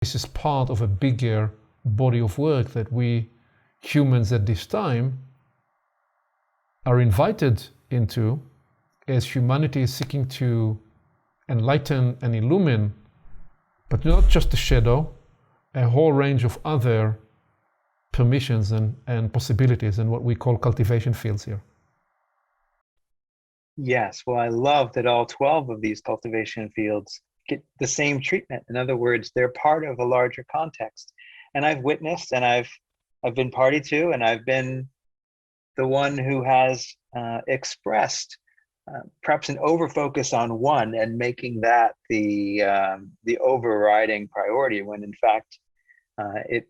This is part of a bigger body of work that we humans at this time are invited into as humanity is seeking to enlighten and illumine, but not just the shadow, a whole range of other permissions and possibilities and what we call cultivation fields here. Yes, well, I love that all 12 of these cultivation fields get the same treatment. In other words, they're part of a larger context. And I've witnessed, and I've been party to, and I've been the one who has expressed perhaps an overfocus on one and making that the overriding priority, when in fact it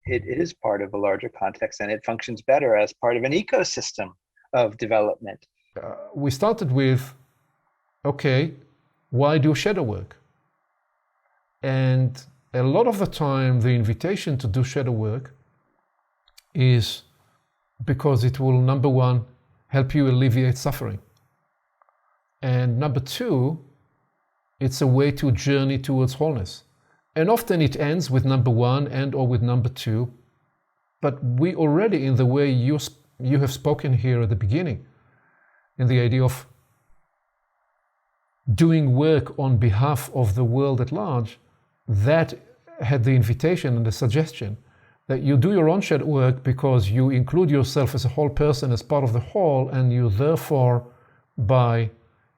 is part of a larger context, and it functions better as part of an ecosystem of development. We started with, okay, why do shadow work? And a lot of the time, the invitation to do shadow work is because it will, number one, help you alleviate suffering. And number two, it's a way to journey towards wholeness. And often it ends with number one and or with number two. But we already, in the way you have spoken here at the beginning, in the idea of doing work on behalf of the world at large, that had the invitation and the suggestion that you do your own shadow work because you include yourself as a whole person, as part of the whole, and you therefore, by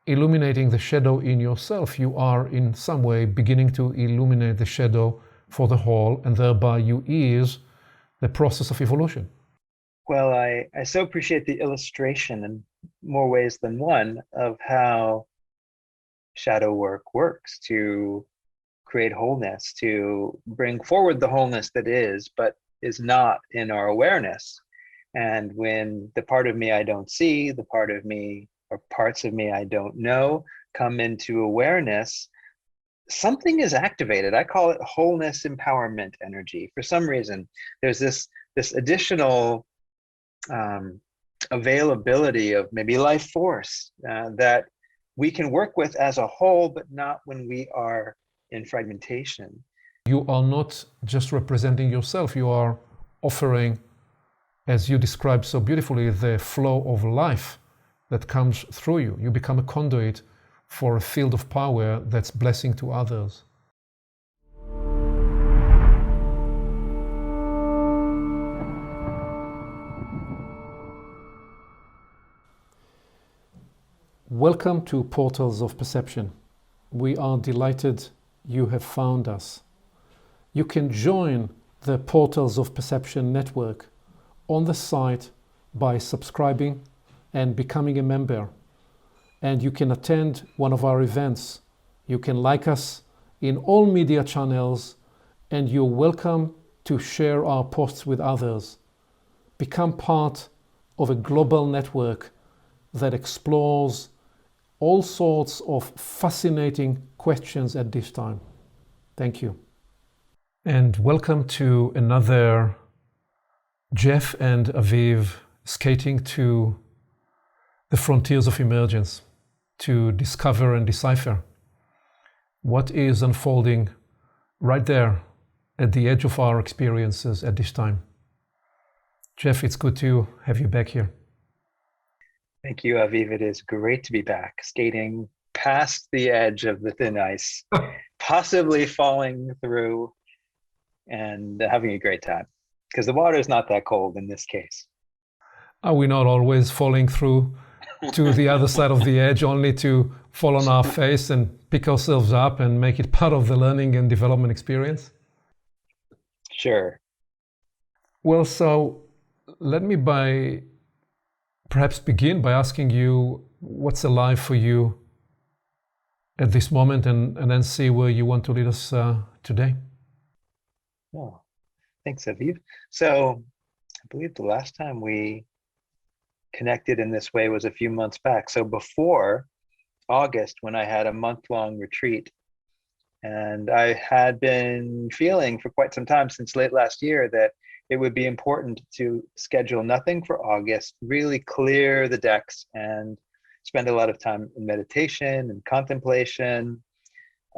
illuminating the shadow in yourself, you are in some way beginning to illuminate the shadow for the whole, and thereby you ease the process of evolution. Well, I so appreciate the illustration in more ways than one of how shadow work works to create wholeness, to bring forward the wholeness that is, but is not in our awareness. And when the part of me I don't see, the part of me or parts of me I don't know come into awareness, something is activated. I call it wholeness empowerment energy. For some reason, there's this additional availability of maybe life force that we can work with as a whole, but not when we are in fragmentation. You are not just representing yourself, you are offering, as you described so beautifully, the flow of life that comes through you. You become a conduit for a field of power that's blessing to others. Welcome to Portals of Perception. We are delighted you have found us. You can join the Portals of Perception network on the site by subscribing and becoming a member. And you can attend one of our events. You can like us in all media channels, and you're welcome to share our posts with others. Become part of a global network that explores all sorts of fascinating questions at this time. Thank you. And welcome to another Jeff and Aviv skating to the frontiers of emergence, to discover and decipher what is unfolding right there at the edge of our experiences at this time. Jeff, it's good to have you back here. Thank you, Aviv. It is great to be back, skating past the edge of the thin ice, possibly falling through and having a great time, because the water is not that cold in this case. Are we not always falling through to the other side of the edge only to fall on our face and pick ourselves up and make it part of the learning and development experience? Sure. Well, so let me perhaps begin by asking you what's alive for you at this moment, and then see where you want to lead us today. Oh, thanks, Aviv. So I believe the last time we connected in this way was a few months back. So before August, when I had a month-long retreat, and I had been feeling for quite some time since late last year that it would be important to schedule nothing for August, really clear the decks and spend a lot of time in meditation and contemplation,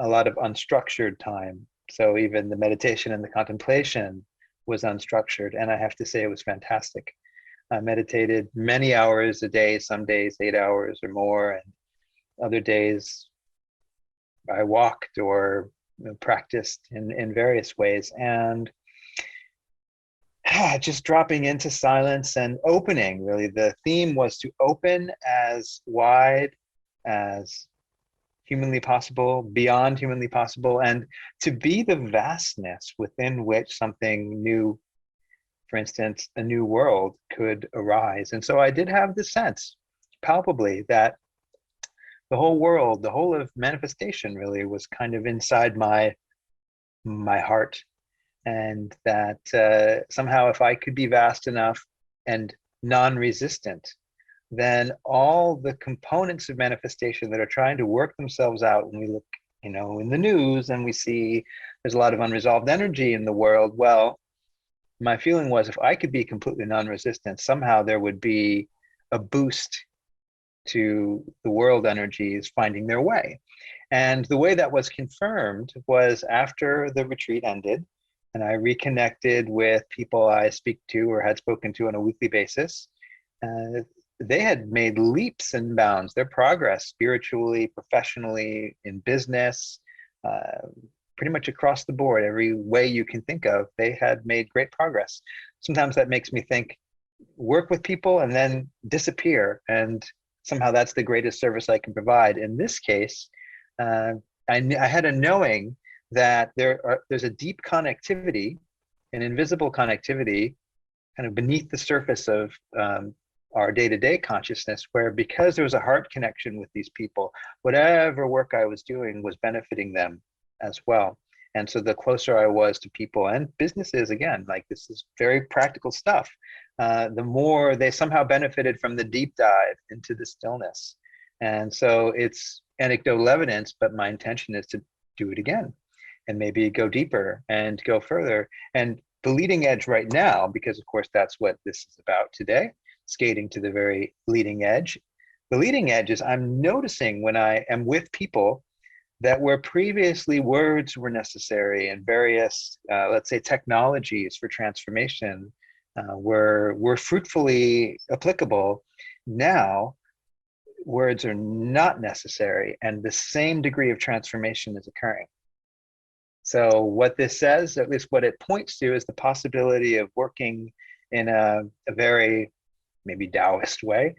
a lot of unstructured time. So even the meditation and the contemplation was unstructured. And I have to say it was fantastic. I meditated many hours a day, some days 8 hours or more, and other days I walked or practiced in various ways. And just dropping into silence and opening, really. The theme was to open as wide as humanly possible, beyond humanly possible, and to be the vastness within which something new, for instance, a new world could arise. And so I did have the sense, palpably, that the whole world, the whole of manifestation really was kind of inside my heart. And that somehow if I could be vast enough and non-resistant, then all the components of manifestation that are trying to work themselves out, when we look, in the news and we see there's a lot of unresolved energy in the world, well, my feeling was if I could be completely non-resistant, somehow there would be a boost to the world energies finding their way. And the way that was confirmed was after the retreat ended, and I reconnected with people I speak to or had spoken to on a weekly basis. They had made leaps and bounds. Their progress spiritually, professionally, in business, pretty much across the board, every way you can think of, they had made great progress. Sometimes that makes me think, work with people and then disappear. And somehow that's the greatest service I can provide. In this case, I had a knowing that there's a deep connectivity, an invisible connectivity, kind of beneath the surface of our day-to-day consciousness, where because there was a heart connection with these people, whatever work I was doing was benefiting them as well. And so the closer I was to people and businesses, again, like this is very practical stuff, the more they somehow benefited from the deep dive into the stillness. And so it's anecdotal evidence, but my intention is to do it again and maybe go deeper and go further. And the leading edge right now, because of course that's what this is about today, skating to the very leading edge. The leading edge is I'm noticing when I am with people that where previously words were necessary and various, let's say, technologies for transformation were fruitfully applicable, now words are not necessary and the same degree of transformation is occurring. So what this says, at least what it points to, is the possibility of working in a very maybe Taoist way,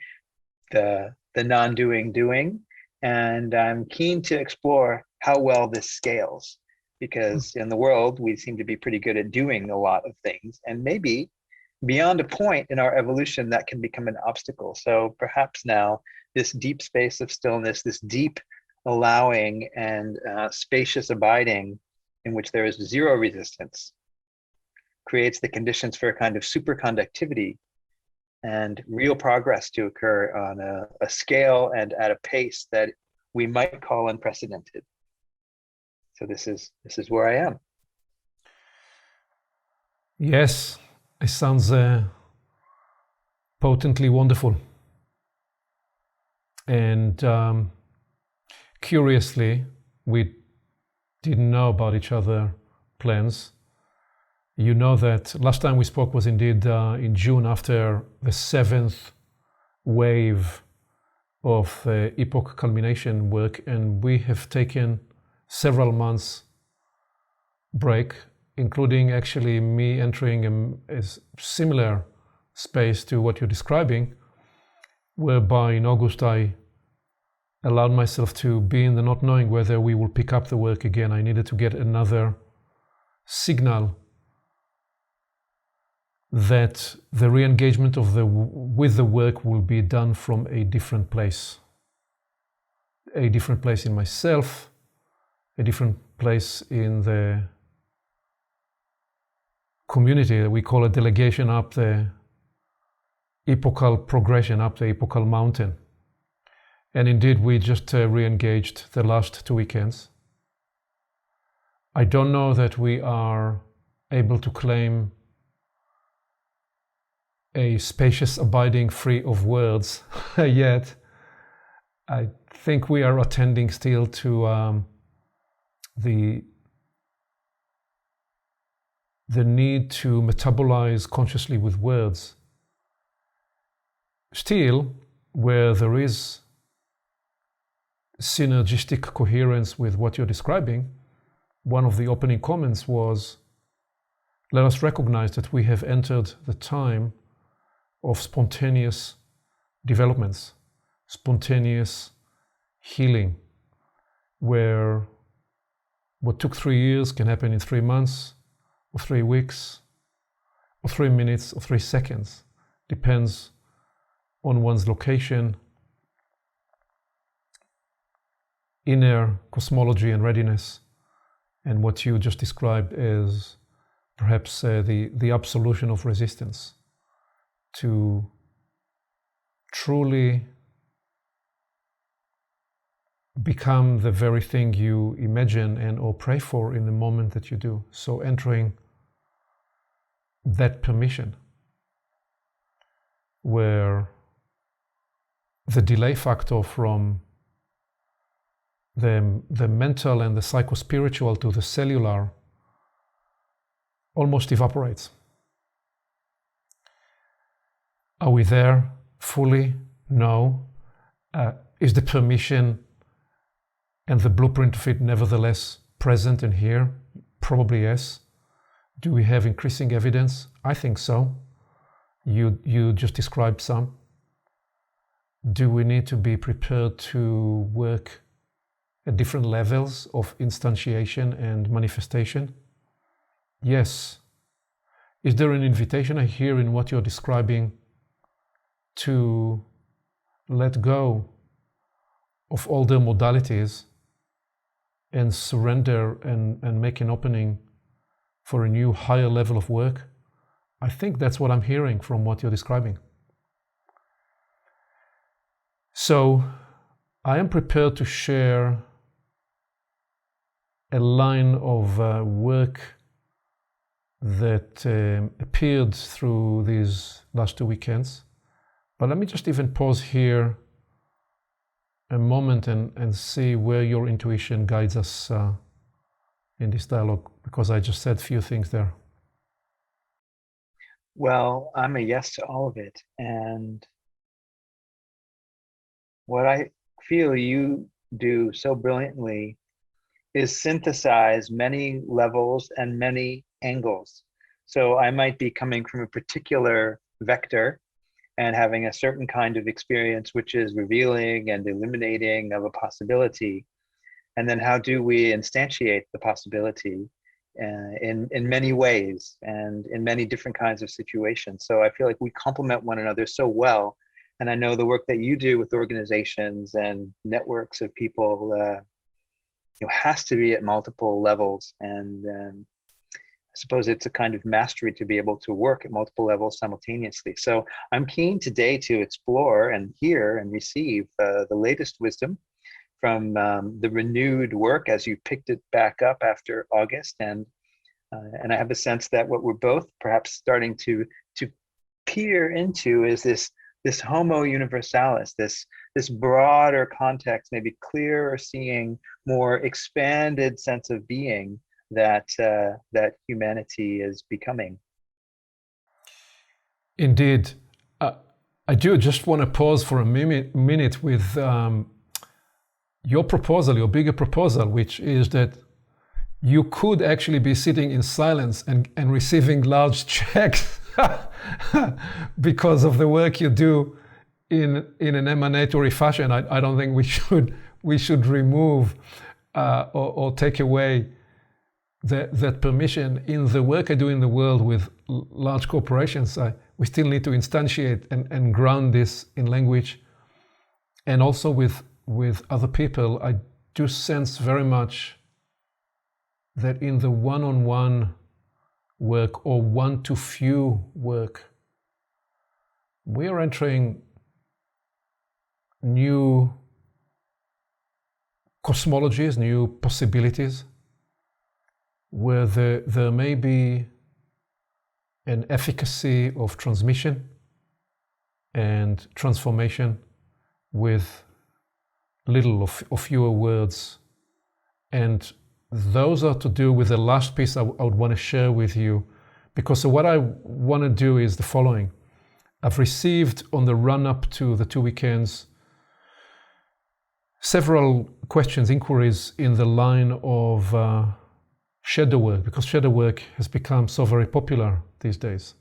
the non-doing doing. And I'm keen to explore how well this scales, because in the world, we seem to be pretty good at doing a lot of things. And maybe beyond a point in our evolution, that can become an obstacle. So perhaps now this deep space of stillness, this deep allowing and spacious abiding in which there is zero resistance, creates the conditions for a kind of superconductivity and real progress to occur on a scale and at a pace that we might call unprecedented. So this is where I am. Yes, it sounds potently wonderful. And curiously, we didn't know about each other plans. You know that last time we spoke was indeed in June after the 7th wave of epoch culmination work, and we have taken several months break, including actually me entering a similar space to what you're describing, whereby in August I allowed myself to be in the not knowing whether we will pick up the work again. I needed to get another signal that the re-engagement with the work will be done from a different place in myself, a different place in the community. We call it delegation up the epochal progression, up the epochal mountain. And indeed, we just re-engaged the last 2 weekends. I don't know that we are able to claim a spacious abiding free of words yet. I think we are attending still to the the need to metabolize consciously with words. Still, where there is synergistic coherence with what you're describing, one of the opening comments was, let us recognize that we have entered the time of spontaneous developments, spontaneous healing, where what took 3 years can happen in 3 months, or 3 weeks, or 3 minutes, or 3 seconds. Depends on one's location, inner cosmology and readiness, and what you just described as perhaps the absolution of resistance to truly become the very thing you imagine and or pray for in the moment that you do. So entering that permission where the delay factor from the mental and the psycho-spiritual to the cellular almost evaporates. Are we there fully? No. Is the permission and the blueprint of it nevertheless present and here? Probably yes. Do we have increasing evidence? I think so. You just described some. Do we need to be prepared to work at different levels of instantiation and manifestation? Yes. Is there an invitation I hear in what you're describing to let go of all the modalities and surrender and make an opening for a new higher level of work? I think that's what I'm hearing from what you're describing. So I am prepared to share a line of work that appeared through these last 2 weekends. But let me just even pause here a moment and see where your intuition guides us in this dialogue, because I just said a few things there. Well, I'm a yes to all of it. And what I feel you do so brilliantly is synthesize many levels and many angles. So I might be coming from a particular vector and having a certain kind of experience, which is revealing and illuminating of a possibility. And then how do we instantiate the possibility in many ways and in many different kinds of situations? So I feel like we complement one another so well. And I know the work that you do with organizations and networks of people has to be at multiple levels. And I suppose it's a kind of mastery to be able to work at multiple levels simultaneously. So I'm keen today to explore and hear and receive the latest wisdom from the renewed work as you picked it back up after August. And I have the sense that what we're both perhaps starting to peer into is this Homo Universalis, this broader context, maybe clearer seeing, more expanded sense of being that humanity is becoming. Indeed. I do just want to pause for a minute with your proposal, your bigger proposal, which is that you could actually be sitting in silence and receiving large checks because of the work you do in an emanatory fashion. I don't think we should remove or take away that permission. In the work I do in the world with large corporations, we still need to instantiate and ground this in language. And also with other people, I do sense very much that in the one-on-one work or one-to-few work, we are entering new cosmologies, new possibilities, where there may be an efficacy of transmission and transformation with little or fewer words. And those are to do with the last piece I would want to share with you, Because so what I want to do is the following. I've received on the run-up to the 2 weekends several questions, inquiries in the line of shadow work, because shadow work has become so very popular these days.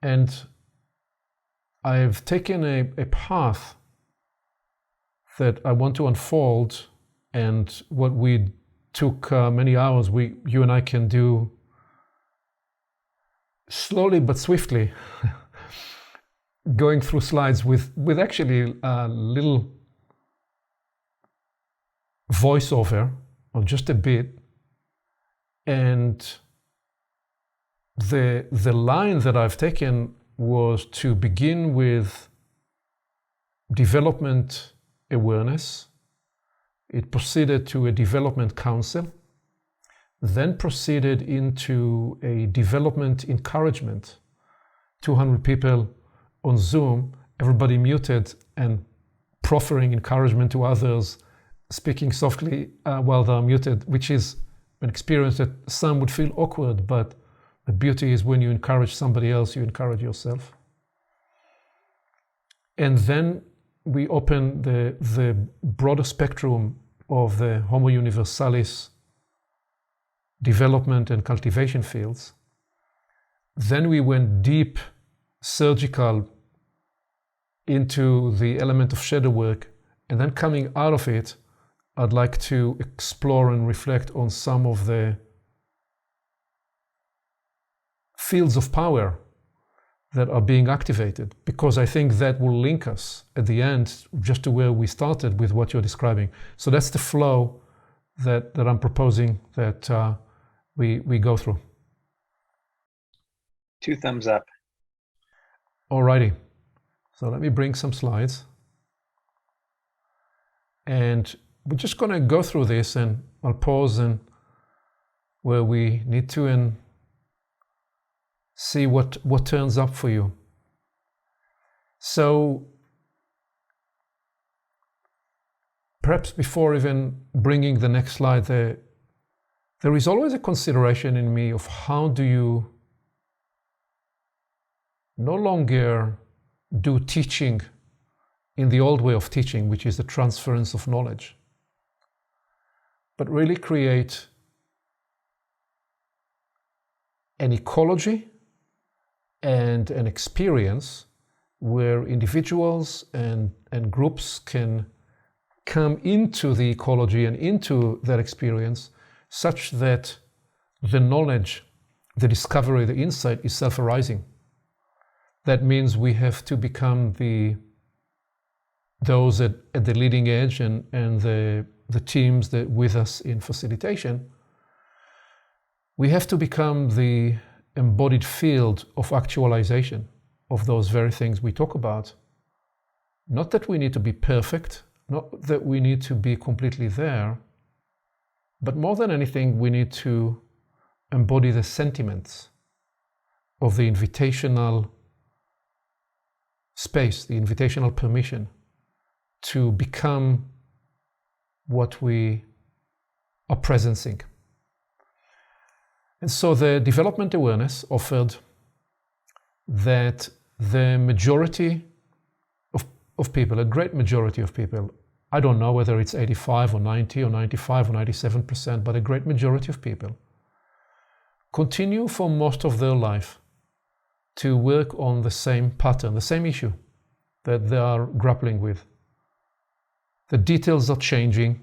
And I've taken a path that I want to unfold, and what we took many hours, you and I can do slowly but swiftly, going through slides with actually a little voiceover, or just a bit. And the line that I've taken was to begin with development awareness. It proceeded to a development council, then proceeded into a development encouragement. 200 people on Zoom, everybody muted and proffering encouragement to others, speaking softly while they're muted, which is an experience that some would feel awkward, but the beauty is when you encourage somebody else, you encourage yourself. And then we open the broader spectrum of the Homo Universalis development and cultivation fields. Then we went deep, surgical, into the element of shadow work. And then coming out of it, I'd like to explore and reflect on some of the fields of power that are being activated, because I think that will link us at the end just to where we started with what you're describing. So that's the flow that I'm proposing that we go through. 2 thumbs up. Alrighty. So let me bring some slides. And we're just going to go through this, and I'll pause and where we need to and see what turns up for you. So perhaps before even bringing the next slide, there is always a consideration in me of how do you no longer do teaching in the old way of teaching, which is the transference of knowledge, but really create an ecology and an experience where individuals and groups can come into the ecology and into that experience such that the knowledge, the discovery, the insight is self-arising. That means we have to become those at the leading edge and the teams that with us in facilitation. We have to become the embodied field of actualization of those very things we talk about. Not that we need to be perfect, not that we need to be completely there, but more than anything, we need to embody the sentiments of the invitational space, the invitational permission to become what we are presencing. And so the development awareness offered that the majority of people, a great majority of people, I don't know whether it's 85 or 90 or 95 or 97%, but a great majority of people continue for most of their life to work on the same pattern, the same issue that they are grappling with. The details are changing,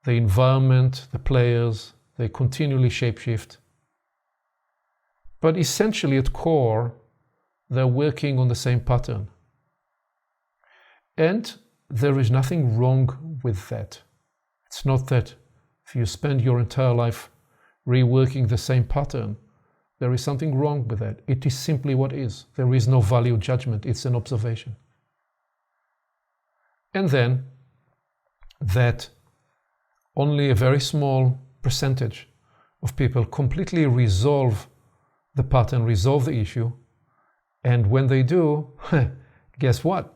the environment, the players, they continually shapeshift. But essentially at core, they're working on the same pattern. And there is nothing wrong with that. It's not that if you spend your entire life reworking the same pattern, there is something wrong with that. It is simply what is. There is no value judgment. It's an observation. And then that only a very small percentage of people completely resolve the pattern, resolve the issue. And when they do, guess what?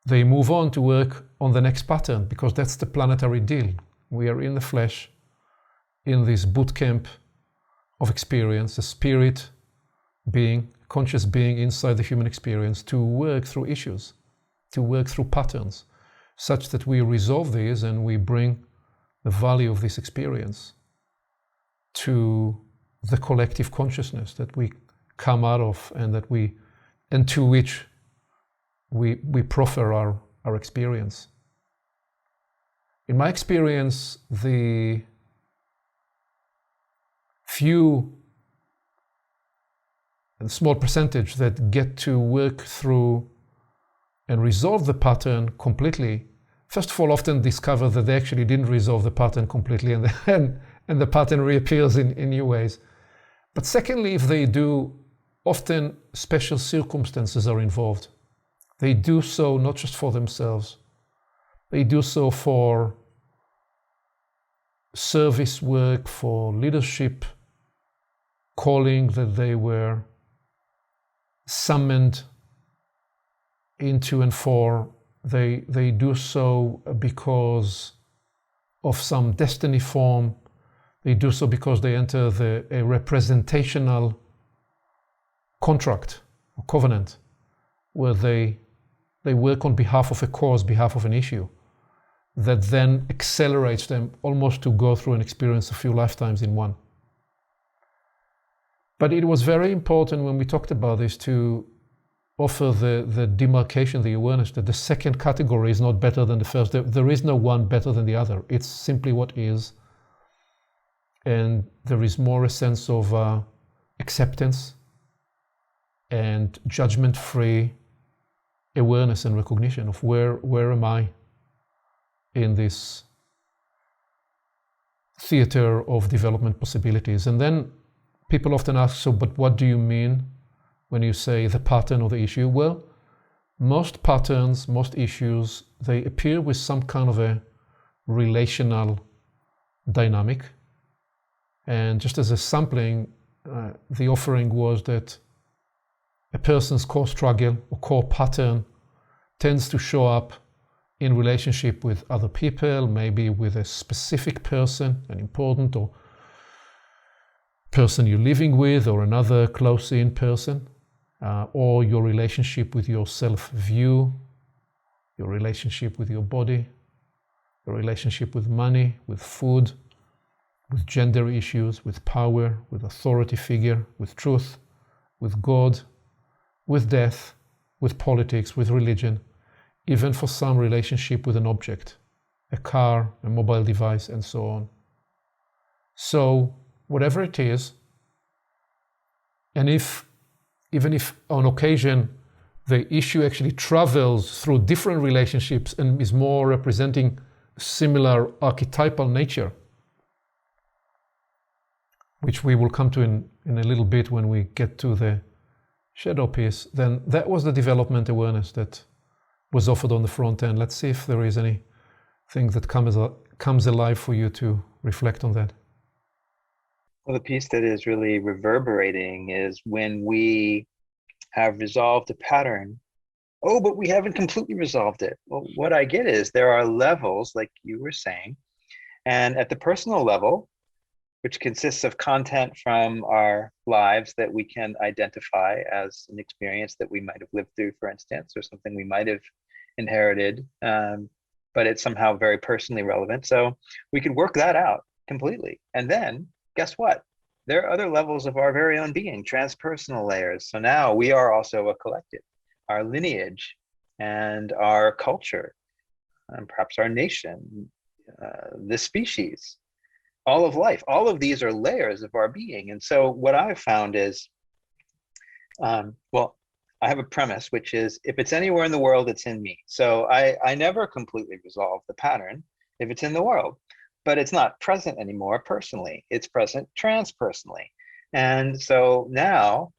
They move on to work on the next pattern, because that's the planetary deal. We are in the flesh, in this boot camp of experience, a spirit being, conscious being inside the human experience, to work through issues, to work through patterns, such that we resolve these and we bring the value of this experience to the collective consciousness that we come out of, and to which we proffer our experience. In my experience, the few and small percentage that get to work through and resolve the pattern completely, first of all, often discover that they actually didn't resolve the pattern completely, and the pattern reappears in new ways. But secondly, if they do, often special circumstances are involved. They do so not just for themselves. They do so for service work, for leadership calling that they were summoned into and for. They do so because of some destiny form. They do so because they enter a representational contract or covenant where they work on behalf of a cause, behalf of an issue, that then accelerates them almost to go through an experience a few lifetimes in one. But it was very important when we talked about this to offer the demarcation, the awareness that the second category is not better than the first. There is no one better than the other. It's simply what is. And there is more a sense of acceptance and judgment-free awareness and recognition of where am I in this theater of development possibilities. And then people often ask, so, but what do you mean when you say the pattern or the issue? Well, most patterns, most issues, they appear with some kind of a relational dynamic. And just as a sampling, the offering was that a person's core struggle or core pattern tends to show up in relationship with other people, maybe with a specific person, an important or person you're living with, or another close-in person, or your relationship with your self-view, your relationship with your body, your relationship with money, with food, with gender issues, with power, with authority figure, with truth, with God, with death, with politics, with religion, even for some relationship with an object, a car, a mobile device, and so on. So whatever it is, and even if on occasion the issue actually travels through different relationships and is more representing similar archetypal nature, which we will come to in a little bit when we get to the shadow piece, then that was the development awareness that was offered on the front end. Let's see if there is anything that comes alive for you to reflect on that. Well, the piece that is really reverberating is when we have resolved a pattern. Oh, but we haven't completely resolved it. Well, what I get is there are levels, like you were saying, and at the personal level, which consists of content from our lives that we can identify as an experience that we might have lived through, for instance, or something we might have inherited, but it's somehow very personally relevant. So we could work that out completely. And then guess what? There are other levels of our very own being, transpersonal layers. So now we are also a collective, our lineage and our culture, and perhaps our nation, the species, all of life. All of these are layers of our being. And so what I've found is, well, I have a premise, which is if it's anywhere in the world, it's in me. So I never completely resolve the pattern if it's in the world, but it's not present anymore personally. It's present transpersonally. And so now,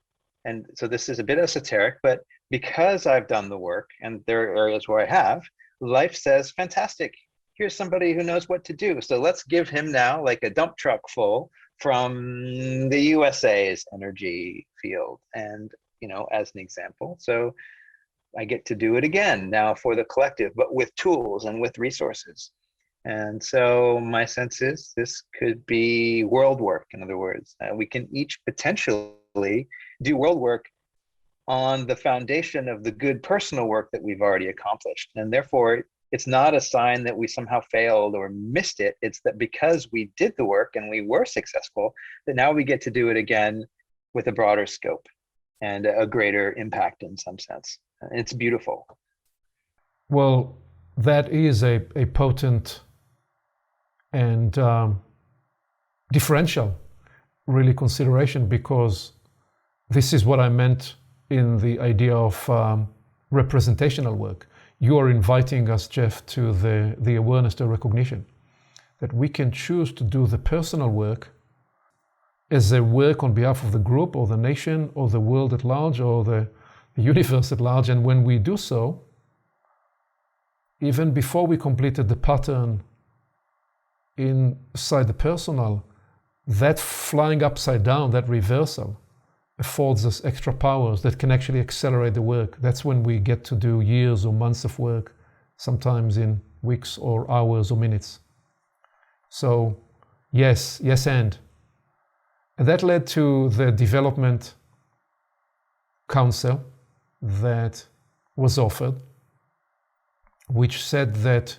and so this is a bit esoteric, but because I've done the work, and there are areas where I have, life says, fantastic, here's somebody who knows what to do. So let's give him now like a dump truck full from the USA's energy field. And, you know, as an example, so I get to do it again now for the collective, but with tools and with resources. And so my sense is this could be world work. In other words, we can each potentially do world work on the foundation of the good personal work that we've already accomplished. And therefore, it's not a sign that we somehow failed or missed it. It's that because we did the work and we were successful, that now we get to do it again with a broader scope and a greater impact in some sense. It's beautiful. Well, that is a potent and differential, really, consideration, because this is what I meant in the idea of representational work. You are inviting us, Jeff, to the awareness, the recognition that we can choose to do the personal work as a work on behalf of the group or the nation or the world at large or the universe at large. And when we do so, even before we completed the pattern inside the personal, that flying upside down, that reversal, affords us extra powers that can actually accelerate the work. That's when we get to do years or months of work, sometimes in weeks or hours or minutes. So yes, and that led to the development council that was offered, which said that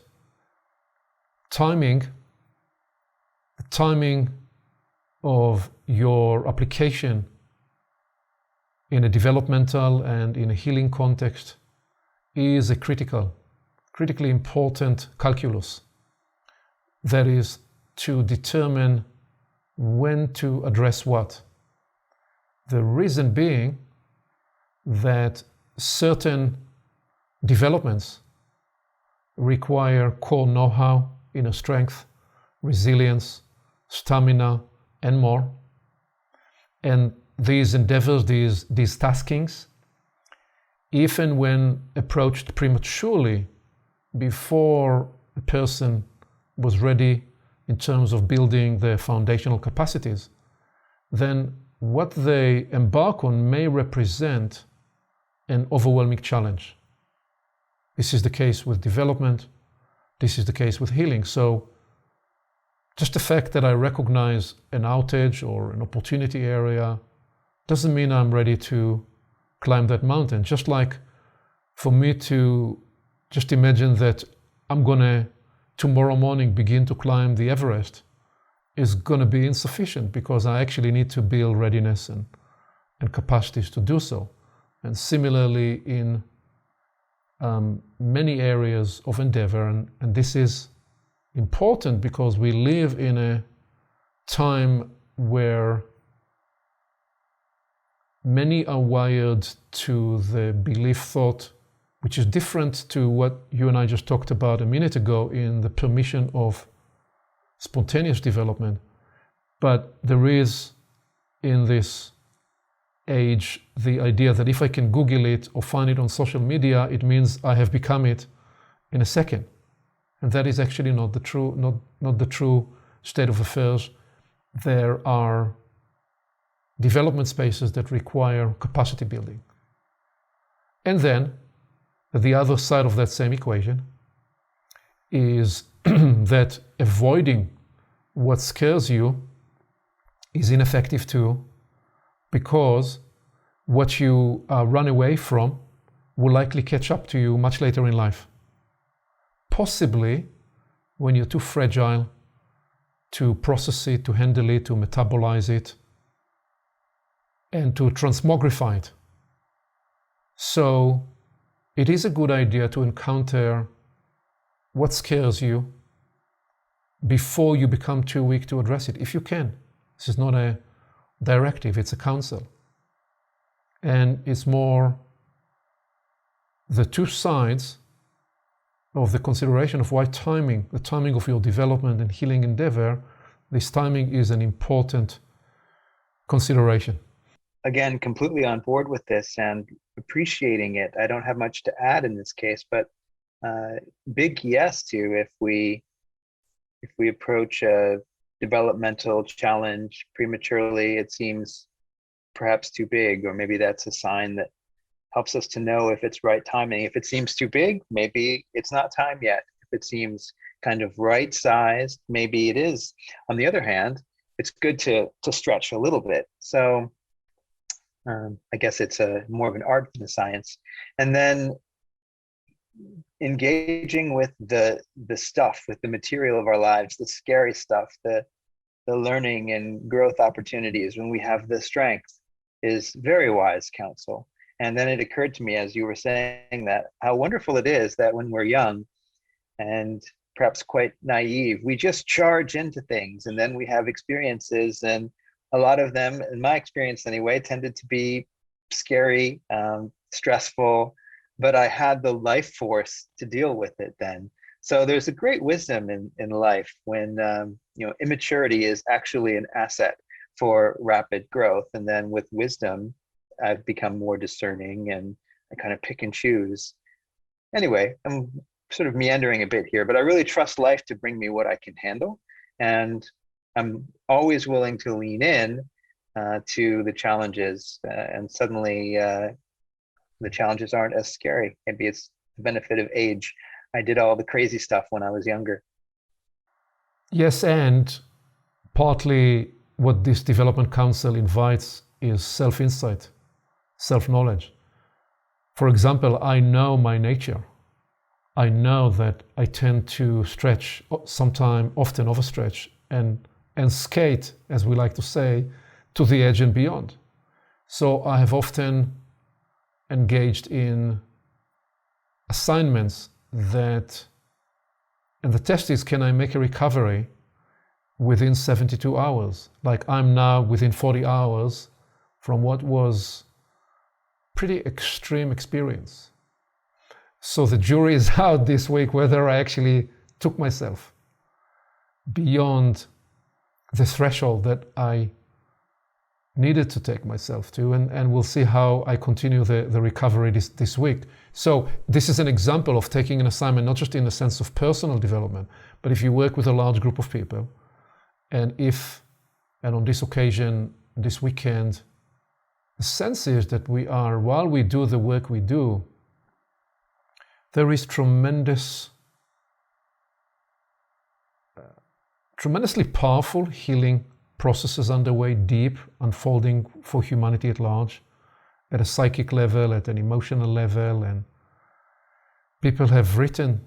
the timing of your application in a developmental and in a healing context is a critically important calculus. That is to determine when to address what. The reason being that certain developments require core know-how, inner strength, resilience, stamina, and more. And these endeavors, these taskings, if and when approached prematurely, before a person was ready in terms of building their foundational capacities, then what they embark on may represent an overwhelming challenge. This is the case with development. This is the case with healing. So just the fact that I recognize an outage or an opportunity area doesn't mean I'm ready to climb that mountain. Just like for me to just imagine that I'm gonna tomorrow morning begin to climb the Everest is gonna be insufficient, because I actually need to build readiness and capacities to do so. And similarly in many areas of endeavor, and this is important because we live in a time where many are wired to the belief thought, which is different to what you and I just talked about a minute ago in the permission of spontaneous development. But there is in this age the idea that if I can Google it or find it on social media, it means I have become it in a second. And that is actually not the true state of affairs. There are development spaces that require capacity building. And then the other side of that same equation is that avoiding what scares you is ineffective too, because what you run away from will likely catch up to you much later in life. Possibly when you're too fragile to process it, to handle it, to metabolize it, and to transmogrify it. So it is a good idea to encounter what scares you before you become too weak to address it, if you can. This is not a directive, it's a counsel. And it's more the two sides of the consideration of why the timing of your development and healing endeavor, this timing is an important consideration. Again, completely on board with this and appreciating it. I don't have much to add in this case, but big yes to if we approach a developmental challenge prematurely, it seems perhaps too big, or maybe that's a sign that helps us to know if it's right timing. If it seems too big, maybe it's not time yet. If it seems kind of right sized. Maybe it is. On the other hand, it's good to stretch a little bit. So I guess it's more of an art than a science. And then engaging with the stuff, with the material of our lives, the scary stuff, the learning and growth opportunities when we have the strength, is very wise counsel. And then it occurred to me as you were saying that, how wonderful it is that when we're young and perhaps quite naive, we just charge into things, and then we have experiences, and a lot of them, in my experience anyway, tended to be scary, stressful, but I had the life force to deal with it then. So there's a great wisdom in life when immaturity is actually an asset for rapid growth. And then with wisdom, I've become more discerning, and I kind of pick and choose. Anyway, I'm sort of meandering a bit here, but I really trust life to bring me what I can handle. And I'm always willing to lean in to the challenges, and suddenly the challenges aren't as scary. Maybe it's the benefit of age. I did all the crazy stuff when I was younger. Yes, and partly what this development council invites is self-insight, self-knowledge. For example, I know my nature. I know that I tend to stretch, sometimes often overstretch, and skate, as we like to say, to the edge and beyond. So I have often engaged in assignments that, and the test is, can I make a recovery within 72 hours? Like I'm now within 40 hours from what was pretty extreme experience. So the jury is out this week whether I actually took myself beyond the threshold that I needed to take myself to, and we'll see how I continue the recovery this week. So this is an example of taking an assignment, not just in the sense of personal development, but if you work with a large group of people, and on this occasion, this weekend, the sense is that we are, while we do the work we do, there is tremendously powerful healing processes underway, deep, unfolding for humanity at large, at a psychic level, at an emotional level. And people have written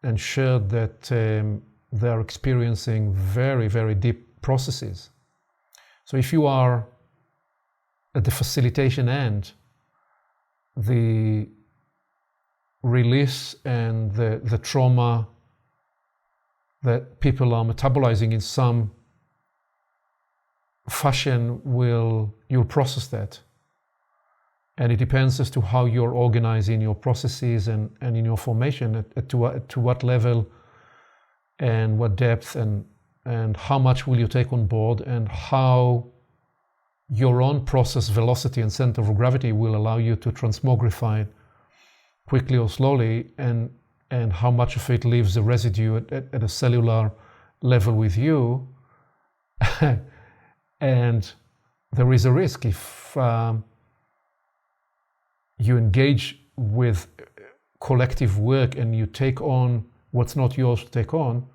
and shared that they are experiencing very, very deep processes. So if you are at the facilitation end, the release and the trauma that people are metabolizing in some fashion, you'll process that. And it depends as to how you're organizing your processes and in your formation, to what level and what depth, and how much will you take on board, and how your own process velocity and center of gravity will allow you to transmogrify quickly or slowly, and how much of it leaves a residue at a cellular level with you. And there is a risk if you engage with collective work and you take on what's not yours to take on,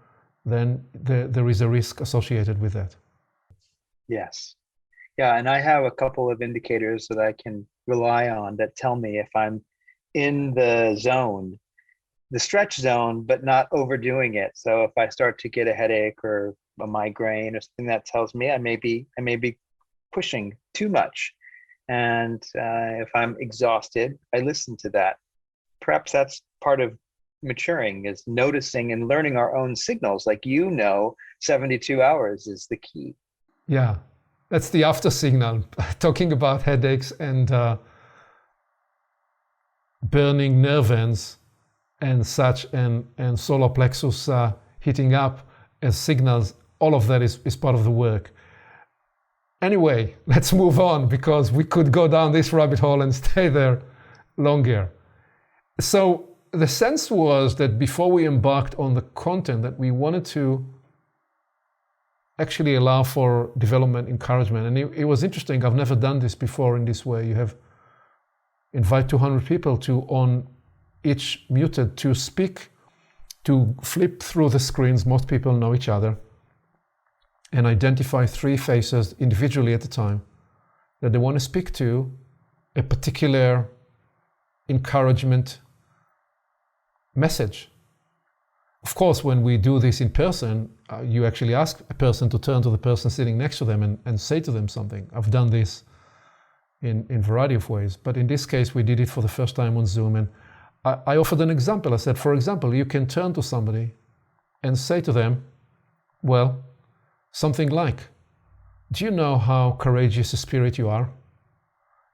then there is a risk associated with that. Yes. Yeah, and I have a couple of indicators that I can rely on that tell me if I'm in the zone, the stretch zone, but not overdoing it. So if I start to get a headache or a migraine or something, that tells me I may be pushing too much. And if I'm exhausted, I listen to that. Perhaps that's part of maturing, is noticing and learning our own signals. Like 72 hours is the key. Yeah, that's the after signal. Talking about headaches and burning nerve ends and such, and solar plexus heating up as signals, all of that is part of the work. Anyway, let's move on, because we could go down this rabbit hole and stay there longer. So the sense was that before we embarked on the content, that we wanted to actually allow for development encouragement. And it was interesting. I've never done this before in this way. You have invite 200 people to, on each muted, to speak to flip through the screens. Most people know each other, and identify 3 faces individually at a time that they want to speak to a particular encouragement message. Of course, when we do this in person, you actually ask a person to turn to the person sitting next to them and say to them something. I've done this in a variety of ways, but in this case, we did it for the first time on Zoom, and I offered an example. I said, for example, you can turn to somebody and say to them, well, something like, do you know how courageous a spirit you are?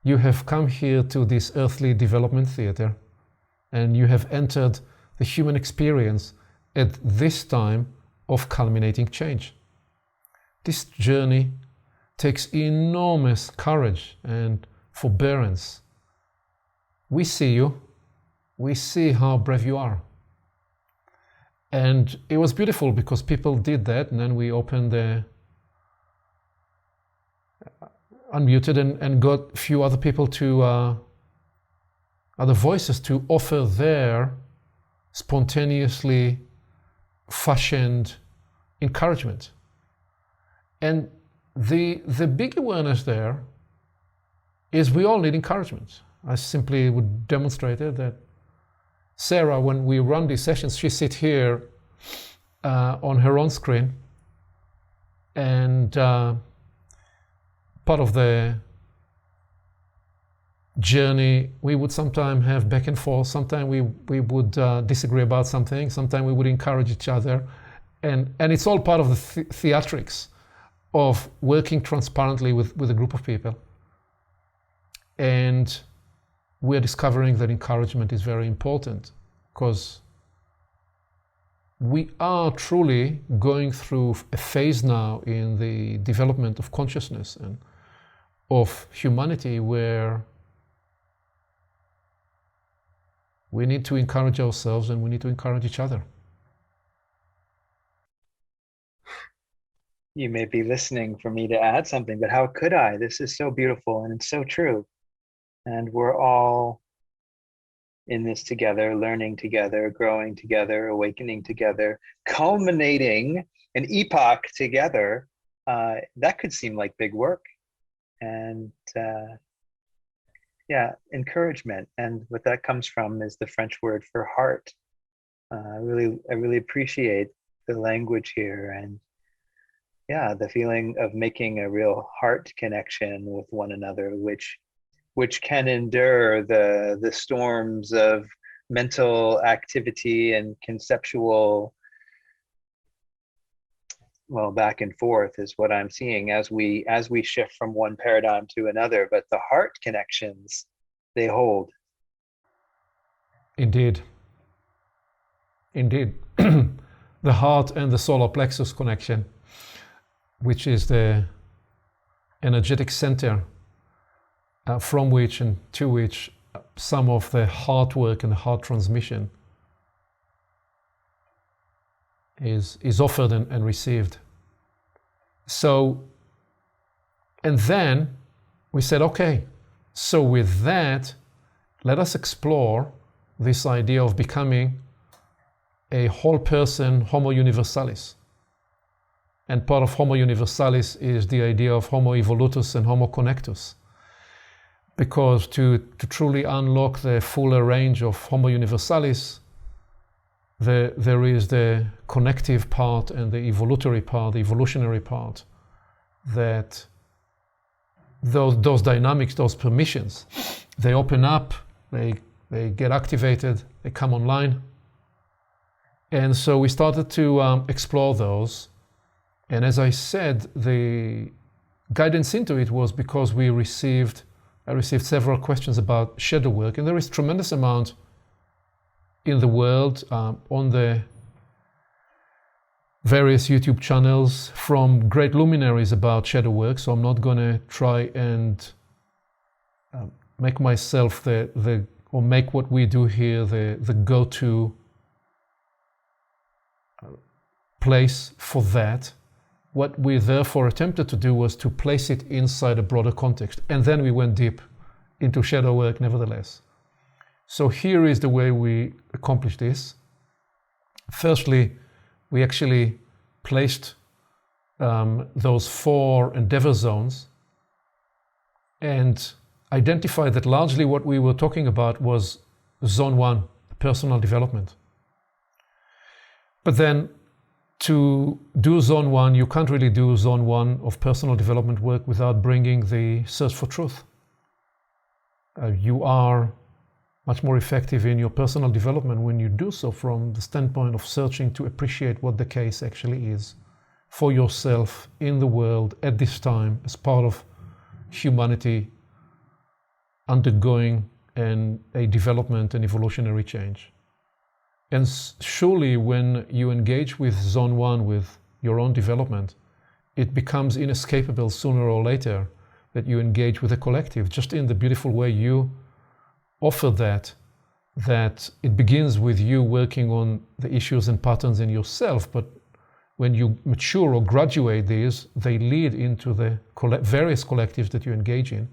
You have come here to this earthly development theater, and you have entered the human experience at this time of culminating change. This journey takes enormous courage and forbearance. We see you. We see how brave you are. And it was beautiful because people did that, and then we opened the unmuted and got a few other people to other voices to offer their spontaneously fashioned encouragement. And the big awareness there is we all need encouragement. I simply would demonstrate it that Sarah, when we run these sessions, she sits here on her own screen, and part of the journey, we would sometimes have back and forth. Sometimes we would disagree about something. Sometimes we would encourage each other. And it's all part of the theatrics of working transparently with a group of people. And we're discovering that encouragement is very important, because we are truly going through a phase now in the development of consciousness and of humanity where we need to encourage ourselves and we need to encourage each other. You may be listening for me to add something, but how could I? This is so beautiful and it's so true. And we're all in this together, learning together, growing together, awakening together, culminating an epoch together. That could seem like big work. And yeah, encouragement. And what that comes from is the French word for heart. I really appreciate the language here, and yeah, the feeling of making a real heart connection with one another, which can endure the storms of mental activity and conceptual, well, back and forth is what I'm seeing as we shift from one paradigm to another. But the heart connections, they hold. Indeed. The heart and the solar plexus connection, which is the energetic center from which and to which some of the heart work and the heart transmission is offered and received. So, and then we said, okay, so with that, let us explore this idea of becoming a whole person, Homo Universalis. And part of Homo Universalis is the idea of Homo Evolutus and Homo Connectus. Because to truly unlock the fuller range of Homo Universalis, there is the connective part and the evolutionary part, that those dynamics, those permissions, they open up, they get activated, they come online. And so we started to explore those. And as I said, the guidance into it was because I received several questions about shadow work, and there is tremendous amount in the world on the various YouTube channels from great luminaries about shadow work. So I'm not going to try and make myself or make what we do here the go-to place for that. What we therefore attempted to do was to place it inside a broader context. And then we went deep into shadow work nevertheless. So here is the way we accomplish this. Firstly, we actually placed those 4 endeavor zones and identified that largely what we were talking about was zone 1, personal development. But then to do zone 1, you can't really do zone 1 of personal development work without bringing the search for truth. You are much more effective in your personal development when you do so from the standpoint of searching to appreciate what the case actually is for yourself in the world at this time as part of humanity undergoing a development and evolutionary change. And surely when you engage with zone 1, with your own development, it becomes inescapable sooner or later that you engage with a collective, just in the beautiful way you offer that it begins with you working on the issues and patterns in yourself, but when you mature or graduate these, they lead into the various collectives that you engage in,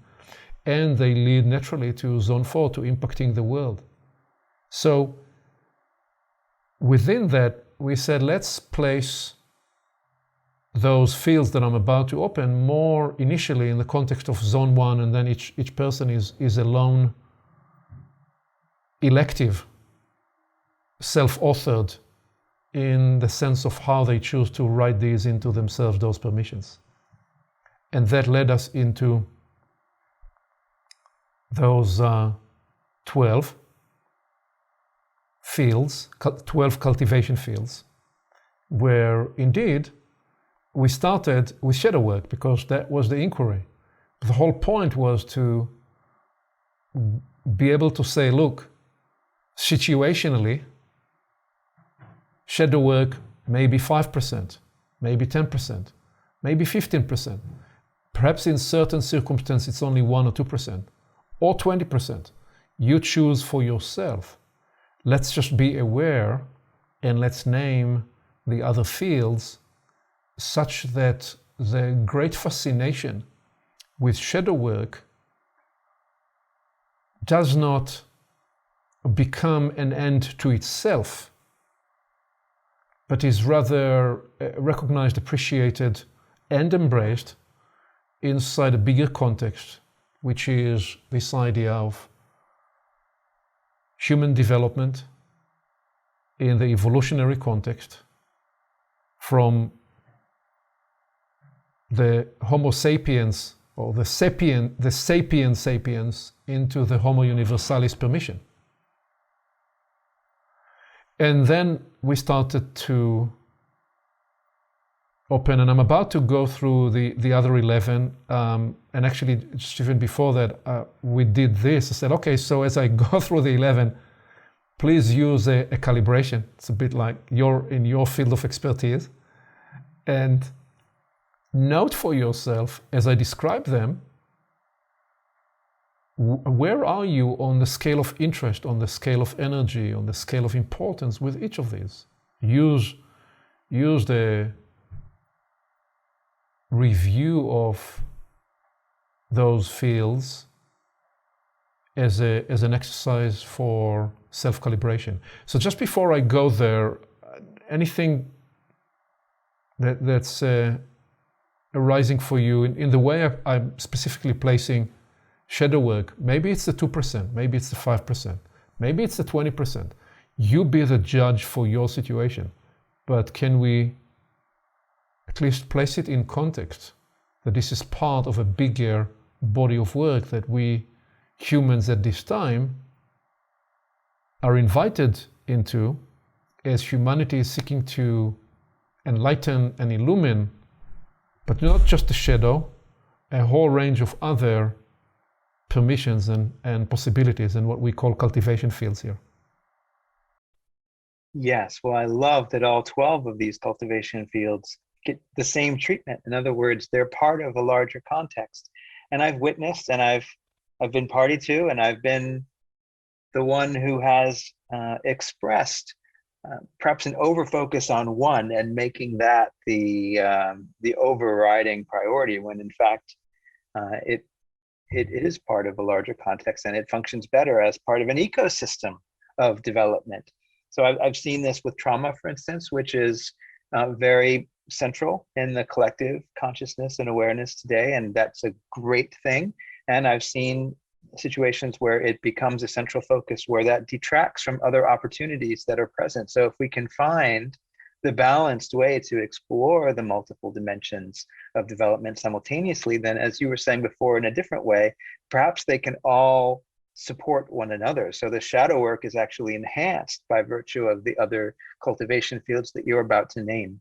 and they lead naturally to zone 4, to impacting the world. So within that, we said, let's place those fields that I'm about to open more initially in the context of zone 1, and then each person is alone, elective, self-authored in the sense of how they choose to write these into themselves, those permissions. And that led us into those 12 fields, 12 cultivation fields, where indeed we started with shadow work because that was the inquiry. The whole point was to be able to say, look, situationally, shadow work may be 5%, maybe 10%, maybe 15%. Perhaps in certain circumstances it's only 1 or 2%, or 20%. You choose for yourself. Let's just be aware and let's name the other fields such that the great fascination with shadow work does not become an end to itself, but is rather recognized, appreciated, and embraced inside a bigger context, which is this idea of human development in the evolutionary context, from the Homo sapiens or the sapien sapiens into the Homo Universalis permission. And then we started to open, and I'm about to go through the other 11. And actually, just even before that, we did this. I said, okay, so as I go through the 11, please use a calibration. It's a bit like you're in your field of expertise. And note for yourself, as I describe them, where are you on the scale of interest, on the scale of energy, on the scale of importance with each of these? Use the review of those fields as an exercise for self-calibration. So just before I go there, anything that's arising for you in the way I'm specifically placing shadow work, maybe it's the 2%, maybe it's the 5%, maybe it's the 20%. You be the judge for your situation. But can we at least place it in context that this is part of a bigger body of work that we humans at this time are invited into as humanity is seeking to enlighten and illumine, but not just the shadow, a whole range of other permissions and possibilities and what we call cultivation fields here. Yes, well, I love that all 12 of these cultivation fields get the same treatment. In other words, they're part of a larger context. And I've witnessed, and I've been party to, and I've been the one who has expressed perhaps an overfocus on one and making that the overriding priority, when in fact it is part of a larger context, and it functions better as part of an ecosystem of development. So I've seen this with trauma, for instance, which is very central in the collective consciousness and awareness today, and that's a great thing. And I've seen situations where it becomes a central focus where that detracts from other opportunities that are present. So if we can find the balanced way to explore the multiple dimensions of development simultaneously, then, as you were saying before, in a different way, perhaps they can all support one another. So the shadow work is actually enhanced by virtue of the other cultivation fields that you're about to name.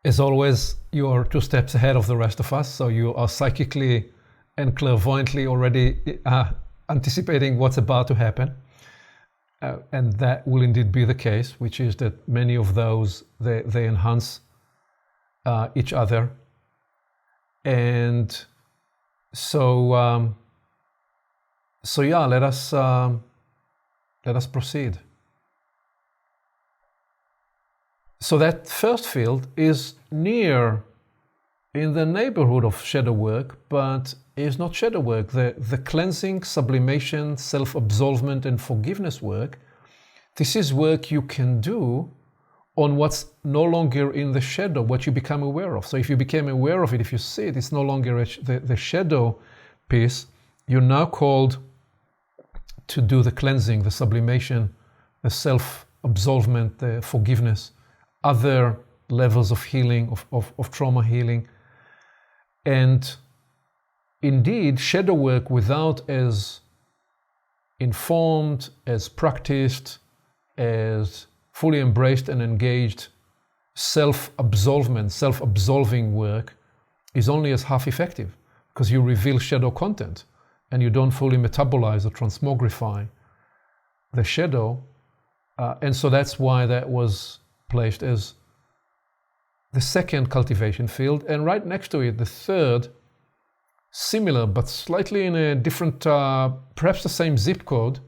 As always, you are 2 steps ahead of the rest of us, so you are psychically and clairvoyantly already anticipating what's about to happen. And that will indeed be the case, which is that many of those, they enhance each other. And so, so yeah, let us proceed. So that first field is near, in the neighborhood of shadow work, but is not shadow work. The cleansing, sublimation, self-absolvement, and forgiveness work, this is work you can do on what's no longer in the shadow, what you become aware of. So if you became aware of it, if you see it, it's no longer the shadow piece. You're now called to do the cleansing, the sublimation, the self-absolvement, the forgiveness, other levels of healing, of trauma healing. And indeed, shadow work without as informed, as practiced, as fully embraced and engaged self-absolvement, self-absolving work is only as half effective, because you reveal shadow content and you don't fully metabolize or transmogrify the shadow. And so that's why that was placed as the second cultivation field. And right next to it, the third, similar but slightly in a different, perhaps the same zip code,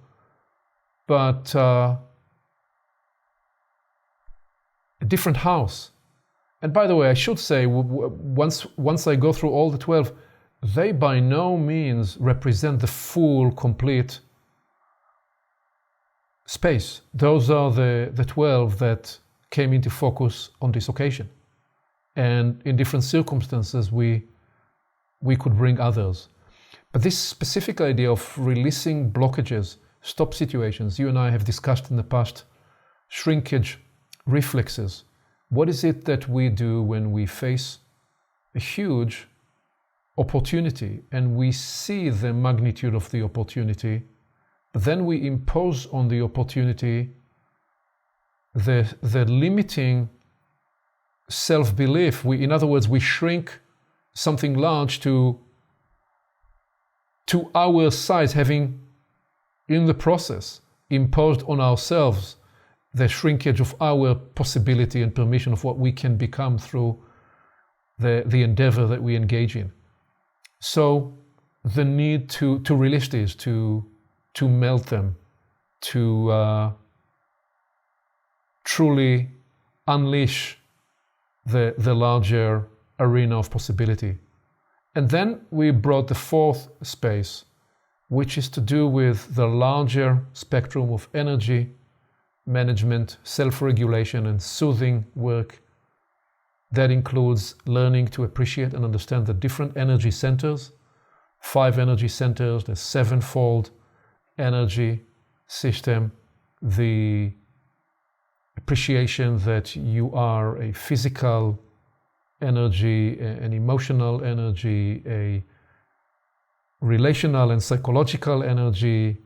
but a different house. And by the way, I should say, once I go through all the 12, they by no means represent the full, complete space. Those are the 12 that came into focus on this occasion. And in different circumstances, we could bring others. But this specific idea of releasing blockages, stop situations, you and I have discussed in the past, shrinkage, reflexes. What is it that we do when we face a huge opportunity and we see the magnitude of the opportunity, but then we impose on the opportunity the limiting self-belief. In other words, we shrink something large to our size, having in the process imposed on ourselves the shrinkage of our possibility and permission of what we can become through the endeavor that we engage in. So the need to release these, to melt them, to truly unleash the larger arena of possibility. And then we brought the fourth space, which is to do with the larger spectrum of energy management, self-regulation, and soothing work. That includes learning to appreciate and understand the different energy centers, 5 energy centers, the 7-fold energy system, the appreciation that you are a physical energy, an emotional energy, a relational and psychological energy,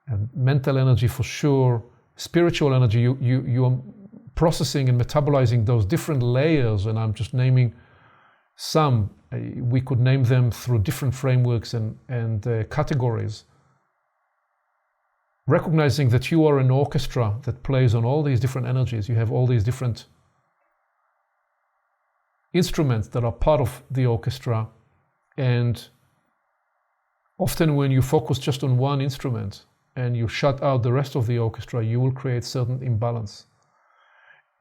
and mental energy for sure, spiritual energy. You are processing and metabolizing those different layers, and I'm just naming some. We could name them through different frameworks and categories. Recognizing that you are an orchestra that plays on all these different energies. You have all these different instruments that are part of the orchestra, and often when you focus just on one instrument and you shut out the rest of the orchestra, you will create certain imbalance.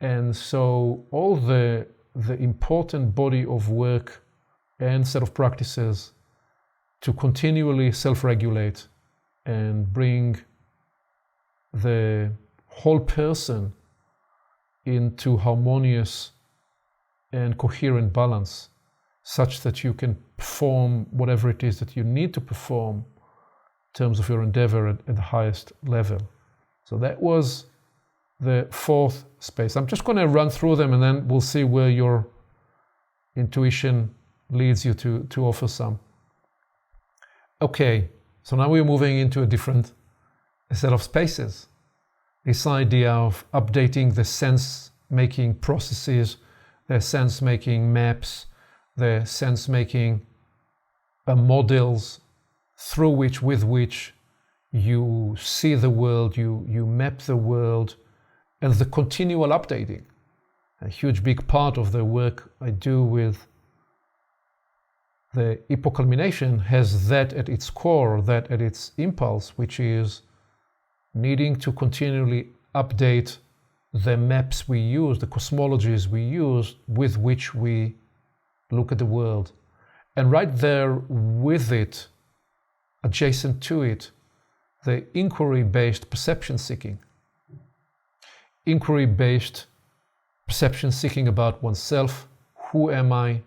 And so all the important body of work and set of practices to continually self-regulate and bring the whole person into harmonious and coherent balance, such that you can perform whatever it is that you need to perform in terms of your endeavor at the highest level. So that was the fourth space. I'm just going to run through them and then we'll see where your intuition leads you to offer some. Okay, so now we're moving into a different set of spaces. This idea of updating the sense-making processes, the sense-making maps, the sense-making models through which, with which you see the world, you map the world, and the continual updating. A huge big part of the work I do with the epoch-culmination has that at its core, that at its impulse, which is needing to continually update the maps we use, the cosmologies we use with which we look at the world. And right there with it, adjacent to it, the inquiry-based perception seeking. Inquiry-based perception seeking about oneself. Who am I?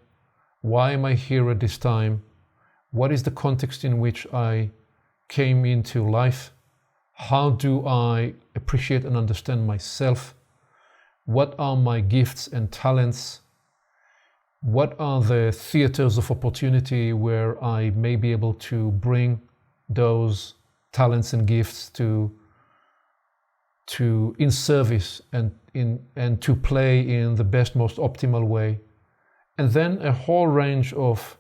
Why am I here at this time? What is the context in which I came into life? How do I appreciate and understand myself? What are my gifts and talents? What are the theaters of opportunity where I may be able to bring those talents and gifts to in service and to play in the best, most optimal way? And then a whole range of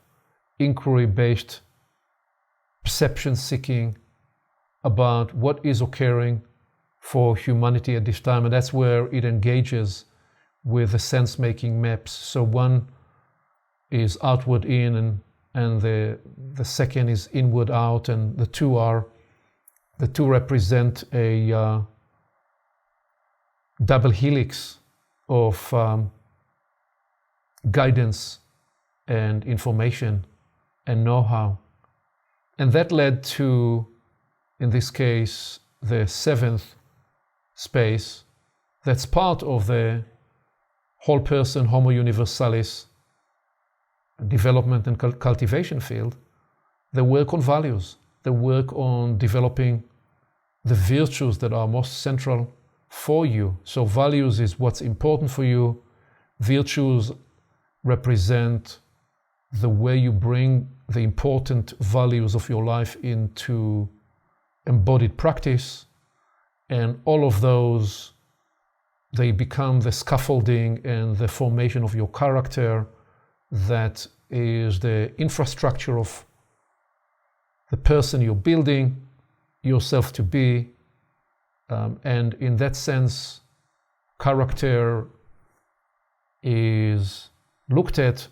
inquiry-based perception seeking about what is occurring for humanity at this time. And that's where it engages with the sense-making maps. So one is outward in and the second is inward out, and the two represent a double helix of guidance and information and know-how. And that led to, in this case, the seventh space that's part of the whole person Homo Universalis development and cultivation field, the work on values, the work on developing the virtues that are most central for you. So values is what's important for you. Virtues represent the way you bring the important values of your life into embodied practice, and all of those, they become the scaffolding and the formation of your character that is the infrastructure of the person you're building yourself to be. And in that sense, character is looked at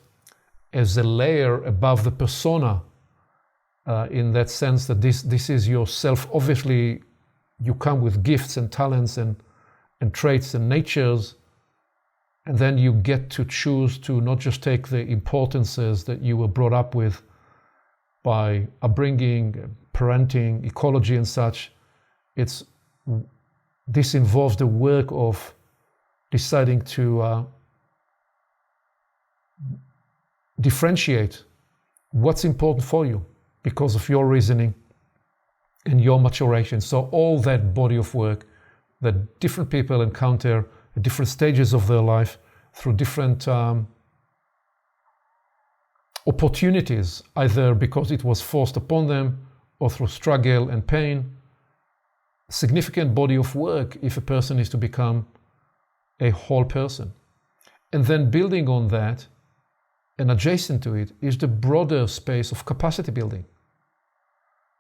as a layer above the persona, in that sense that this is yourself. Obviously, you come with gifts and talents and traits and natures, and then you get to choose to not just take the importances that you were brought up with by upbringing, parenting, ecology and such. This involves the work of deciding to differentiate what's important for you because of your reasoning and your maturation. So all that body of work that different people encounter at different stages of their life through different opportunities, either because it was forced upon them or through struggle and pain. Significant body of work if a person is to become a whole person. And then building on that, and adjacent to it, is the broader space of capacity building.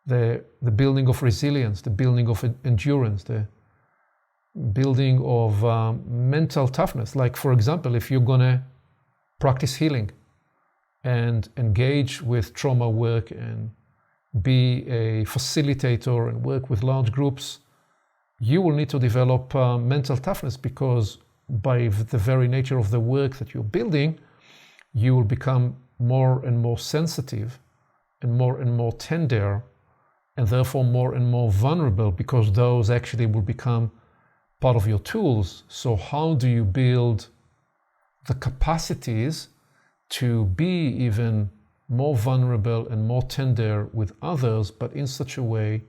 The building of resilience, the building of endurance, the building of mental toughness. Like, for example, if you're gonna practice healing and engage with trauma work and be a facilitator and work with large groups, you will need to develop mental toughness, because by the very nature of the work that you're building, you will become more and more sensitive and more tender, and therefore more and more vulnerable, because those actually will become part of your tools. So how do you build the capacities to be even more vulnerable and more tender with others, but in such a way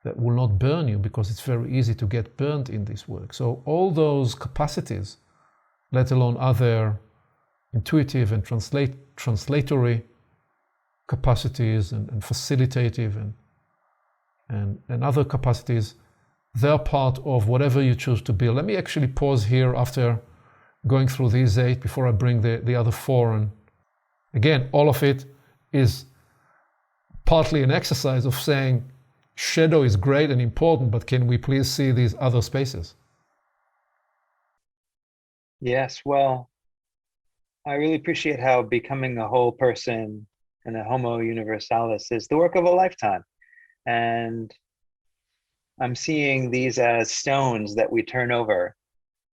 that will not burn you, because it's very easy to get burned in this work. So all those capacities, let alone other intuitive and translatory capacities and facilitative and other capacities, they're part of whatever you choose to build. Let me actually pause here after going through these 8 before I bring the other 4. And again, all of it is partly an exercise of saying shadow is great and important, but can we please see these other spaces? Yes, well, I really appreciate how becoming a whole person and a Homo Universalis is the work of a lifetime. And I'm seeing these as stones that we turn over,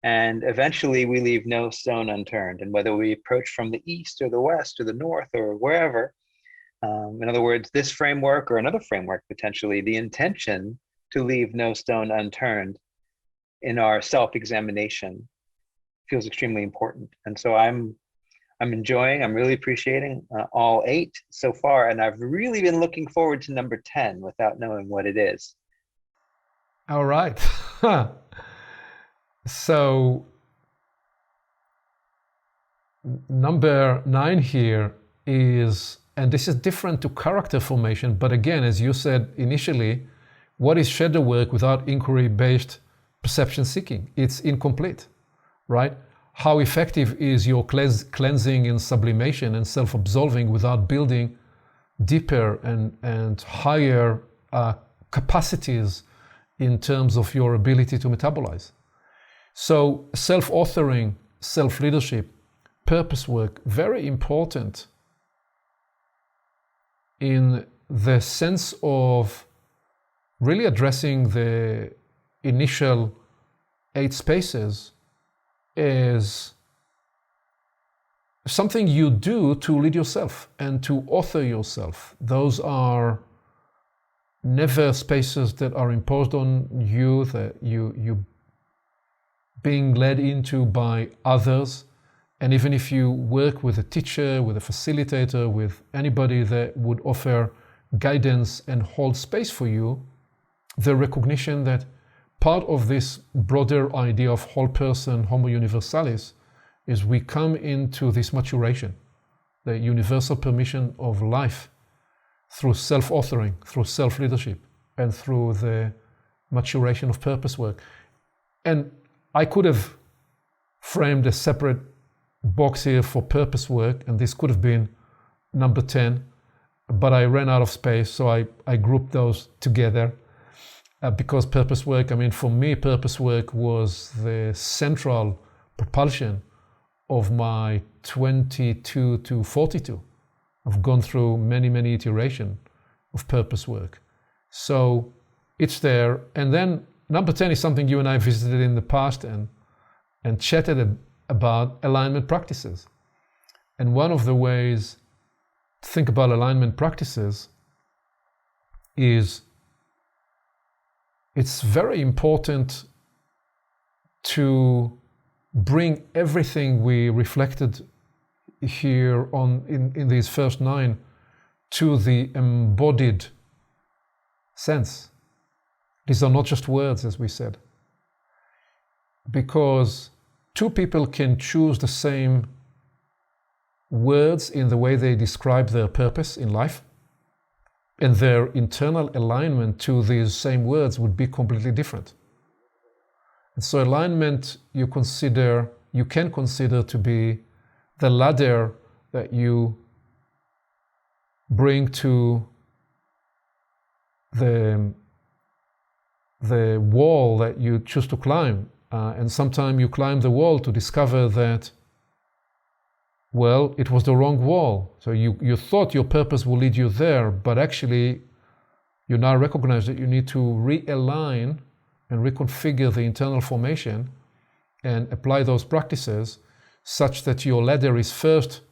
and eventually we leave no stone unturned. And whether we approach from the east or the west or the north or wherever, in other words, this framework or another framework, potentially, the intention to leave no stone unturned in our self-examination feels extremely important. And so I'm really appreciating all 8 so far. And I've really been looking forward to number 10 without knowing what it is. All right. So number 9 here is, and this is different to character formation, but again, as you said initially, what is shadow work without inquiry-based perception seeking? It's incomplete, right? How effective is your cleansing and sublimation and self-absolving without building deeper and higher capacities in terms of your ability to metabolize? So self-authoring, self-leadership, purpose work, very important in the sense of really addressing the initial 8 spaces is something you do to lead yourself and to author yourself. Those are never spaces that are imposed on you, that you being led into by others. And even if you work with a teacher, with a facilitator, with anybody that would offer guidance and hold space for you, the recognition that part of this broader idea of whole person, Homo Universalis, is we come into this maturation, the universal permission of life through self-authoring, through self-leadership, and through the maturation of purpose work. And I could have framed a separate box here for purpose work, and this could have been number 10, but I ran out of space, so I grouped those together because purpose work, I mean, for me, purpose work was the central propulsion of my 22 to 42. I've gone through many iterations of purpose work. So it's there. And then number 10 is something you and I visited in the past and chatted about alignment practices. And one of the ways to think about alignment practices is it's very important to bring everything we reflected here on in these first 9 to the embodied sense. These are not just words, as we said, because 2 people can choose the same words in the way they describe their purpose in life, and their internal alignment to these same words would be completely different. And so alignment you can consider to be the ladder that you bring to the wall that you choose to climb. And sometimes you climb the wall to discover that, well, it was the wrong wall. So you thought your purpose will lead you there, but actually you now recognize that you need to realign and reconfigure the internal formation and apply those practices such that your ladder is first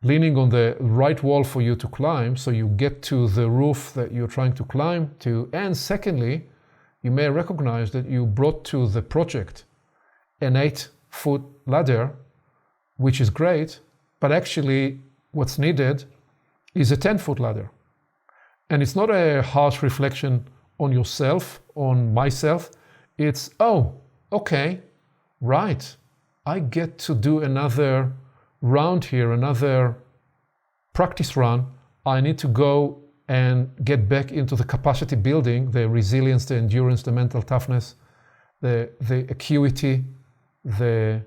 leaning on the right wall for you to climb, so you get to the roof that you're trying to climb to, and secondly, you may recognize that you brought to the project an 8-foot ladder, which is great, but actually what's needed is a 10-foot ladder. And it's not a harsh reflection on yourself, on myself. It's, oh, okay, right. I get to do another round here, another practice run. I need to go and get back into the capacity building, the resilience, the endurance, the mental toughness, the acuity, the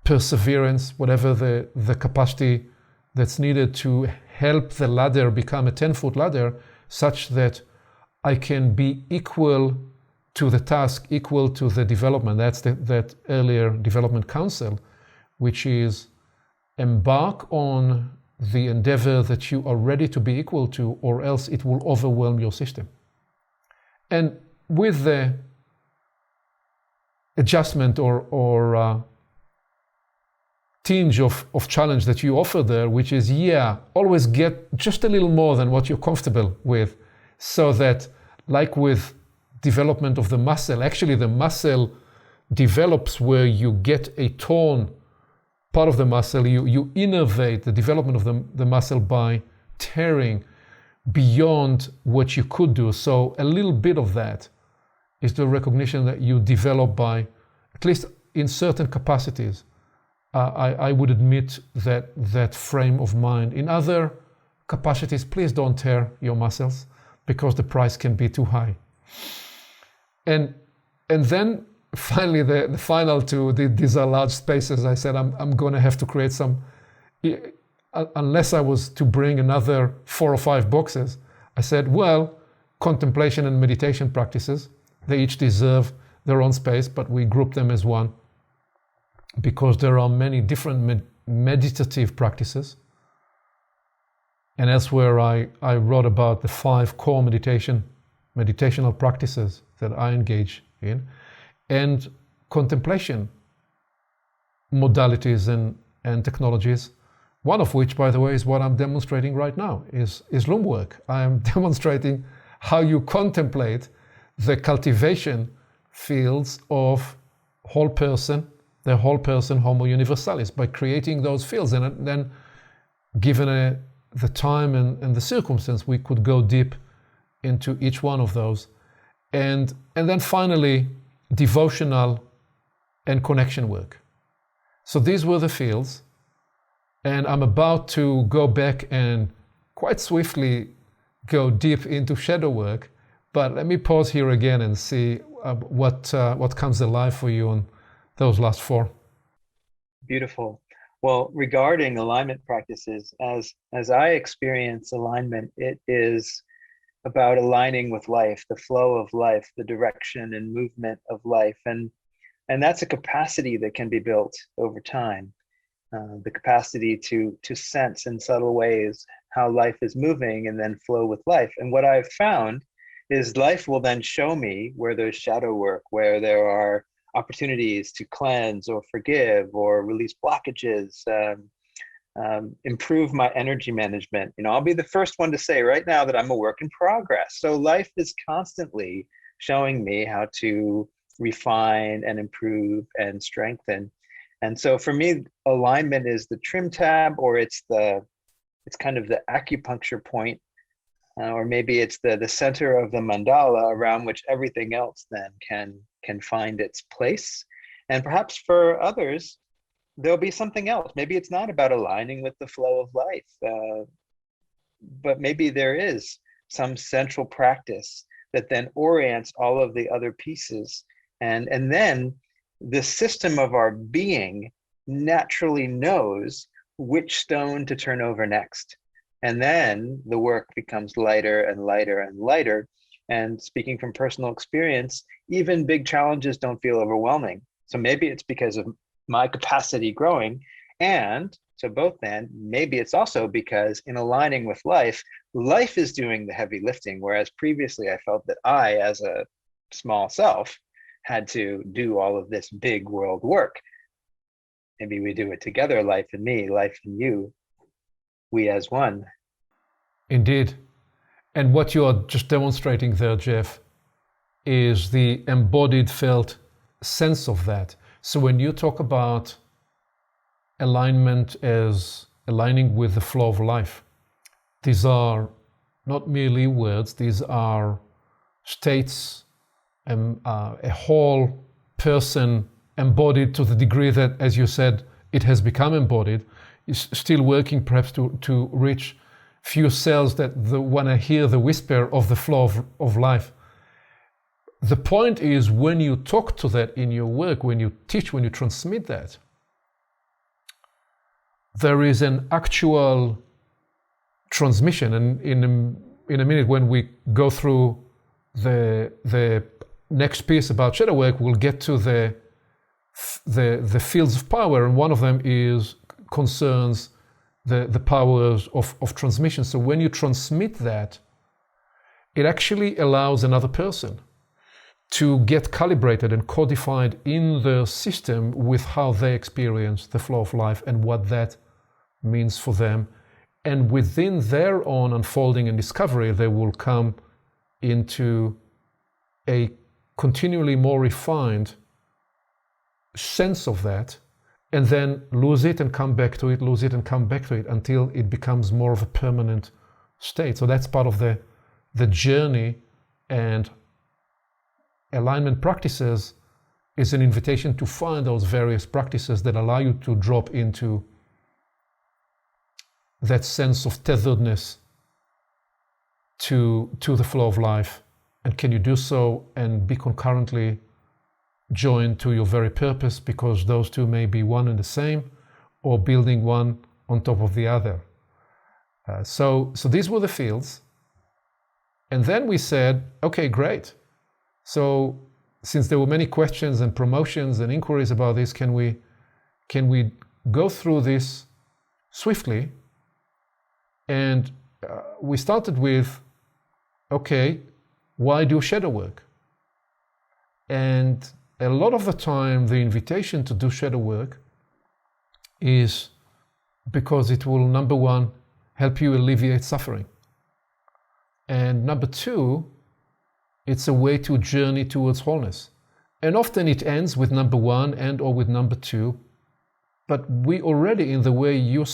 perseverance, whatever the capacity that's needed to help the ladder become a 10-foot ladder, such that I can be equal to the task, equal to the development. That's that earlier development counsel, which is embark on the endeavor that you are ready to be equal to, or else it will overwhelm your system. And with the adjustment or tinge of challenge that you offer there, which is, always get just a little more than what you're comfortable with, so that, like with development of the muscle, actually the muscle develops where you get a torn part of the muscle. You innovate the development of the muscle by tearing beyond what you could do. So a little bit of that is the recognition that you develop by, at least in certain capacities, I would admit that frame of mind. In other capacities, please don't tear your muscles, because the price can be too high. And then finally, the final two, these are large spaces. I said, I'm going to have to create some, unless I was to bring another 4 or 5 boxes. I said, well, contemplation and meditation practices, they each deserve their own space, but we group them as one, because there are many different meditative practices. And elsewhere I wrote about the 5 core meditational practices that I engage in, and contemplation modalities and technologies, one of which, by the way, is what I'm demonstrating right now, is loom work. I am demonstrating how you contemplate the cultivation fields of the whole person, Homo Universalis, by creating those fields. And then, given the time and the circumstance, we could go deep into each one of those. And then finally, devotional and connection work. So these were the fields. And I'm about to go back and quite swiftly go deep into shadow work. But let me pause here again and see what comes alive for you on those last 4. Beautiful. Well, regarding alignment practices, as I experience alignment, it is about aligning with life, the flow of life, the direction and movement of life. And that's a capacity that can be built over time. The capacity to sense in subtle ways how life is moving and then flow with life. And what I've found is life will then show me where there's shadow work, where there are opportunities to cleanse or forgive or release blockages, improve my energy management. I'll be the first one to say right now that I'm a work in progress. So life is constantly showing me how to refine and improve and strengthen. And so for me, alignment is the trim tab, or it's kind of the acupuncture point, or maybe it's the center of the mandala around which everything else then can find its place. And perhaps for others, there'll be something else. Maybe it's not about aligning with the flow of life, but maybe there is some central practice that then orients all of the other pieces. And then the system of our being naturally knows which stone to turn over next. And then the work becomes lighter and lighter and lighter. And speaking from personal experience, even big challenges don't feel overwhelming. So maybe it's because of my capacity growing. And so both then, maybe it's also because in aligning with life, life is doing the heavy lifting. Whereas previously I felt that I, as a small self, had to do all of this big world work. Maybe we do it together, life and me, life and you, we as one. Indeed. And what you are just demonstrating there, Jeff, is the embodied felt sense of that. So when you talk about alignment as aligning with the flow of life, these are not merely words, these are states, a whole person embodied to the degree that, as you said, it has become embodied, is still working perhaps to reach few cells that want to hear the whisper of the flow of life. The point is, when you talk to that in your work, when you teach, when you transmit that, there is an actual transmission. And in a minute, when we go through the next piece about shadow work, we'll get to the fields of power, and one of them concerns the powers of transmission. So when you transmit that, it actually allows another person to get calibrated and codified in the system with how they experience the flow of life and what that means for them. And within their own unfolding and discovery, they will come into a continually more refined sense of that, and then lose it and come back to it, lose it and come back to it, until it becomes more of a permanent state. So that's part of the journey. And alignment practices is an invitation to find those various practices that allow you to drop into that sense of tetheredness to the flow of life. And can you do so and be concurrently joined to your very purpose, because those two may be one and the same, or building one on top of the other. So these were the fields. And then we said, okay, great. So since there were many questions and promotions and inquiries about this, can we go through this swiftly? And we started with, okay, why do shadow work? And a lot of the time, the invitation to do shadow work is because it will, number one, help you alleviate suffering. And number two, it's a way to journey towards wholeness. And often it ends with number one and or with number two. But we already, in the way you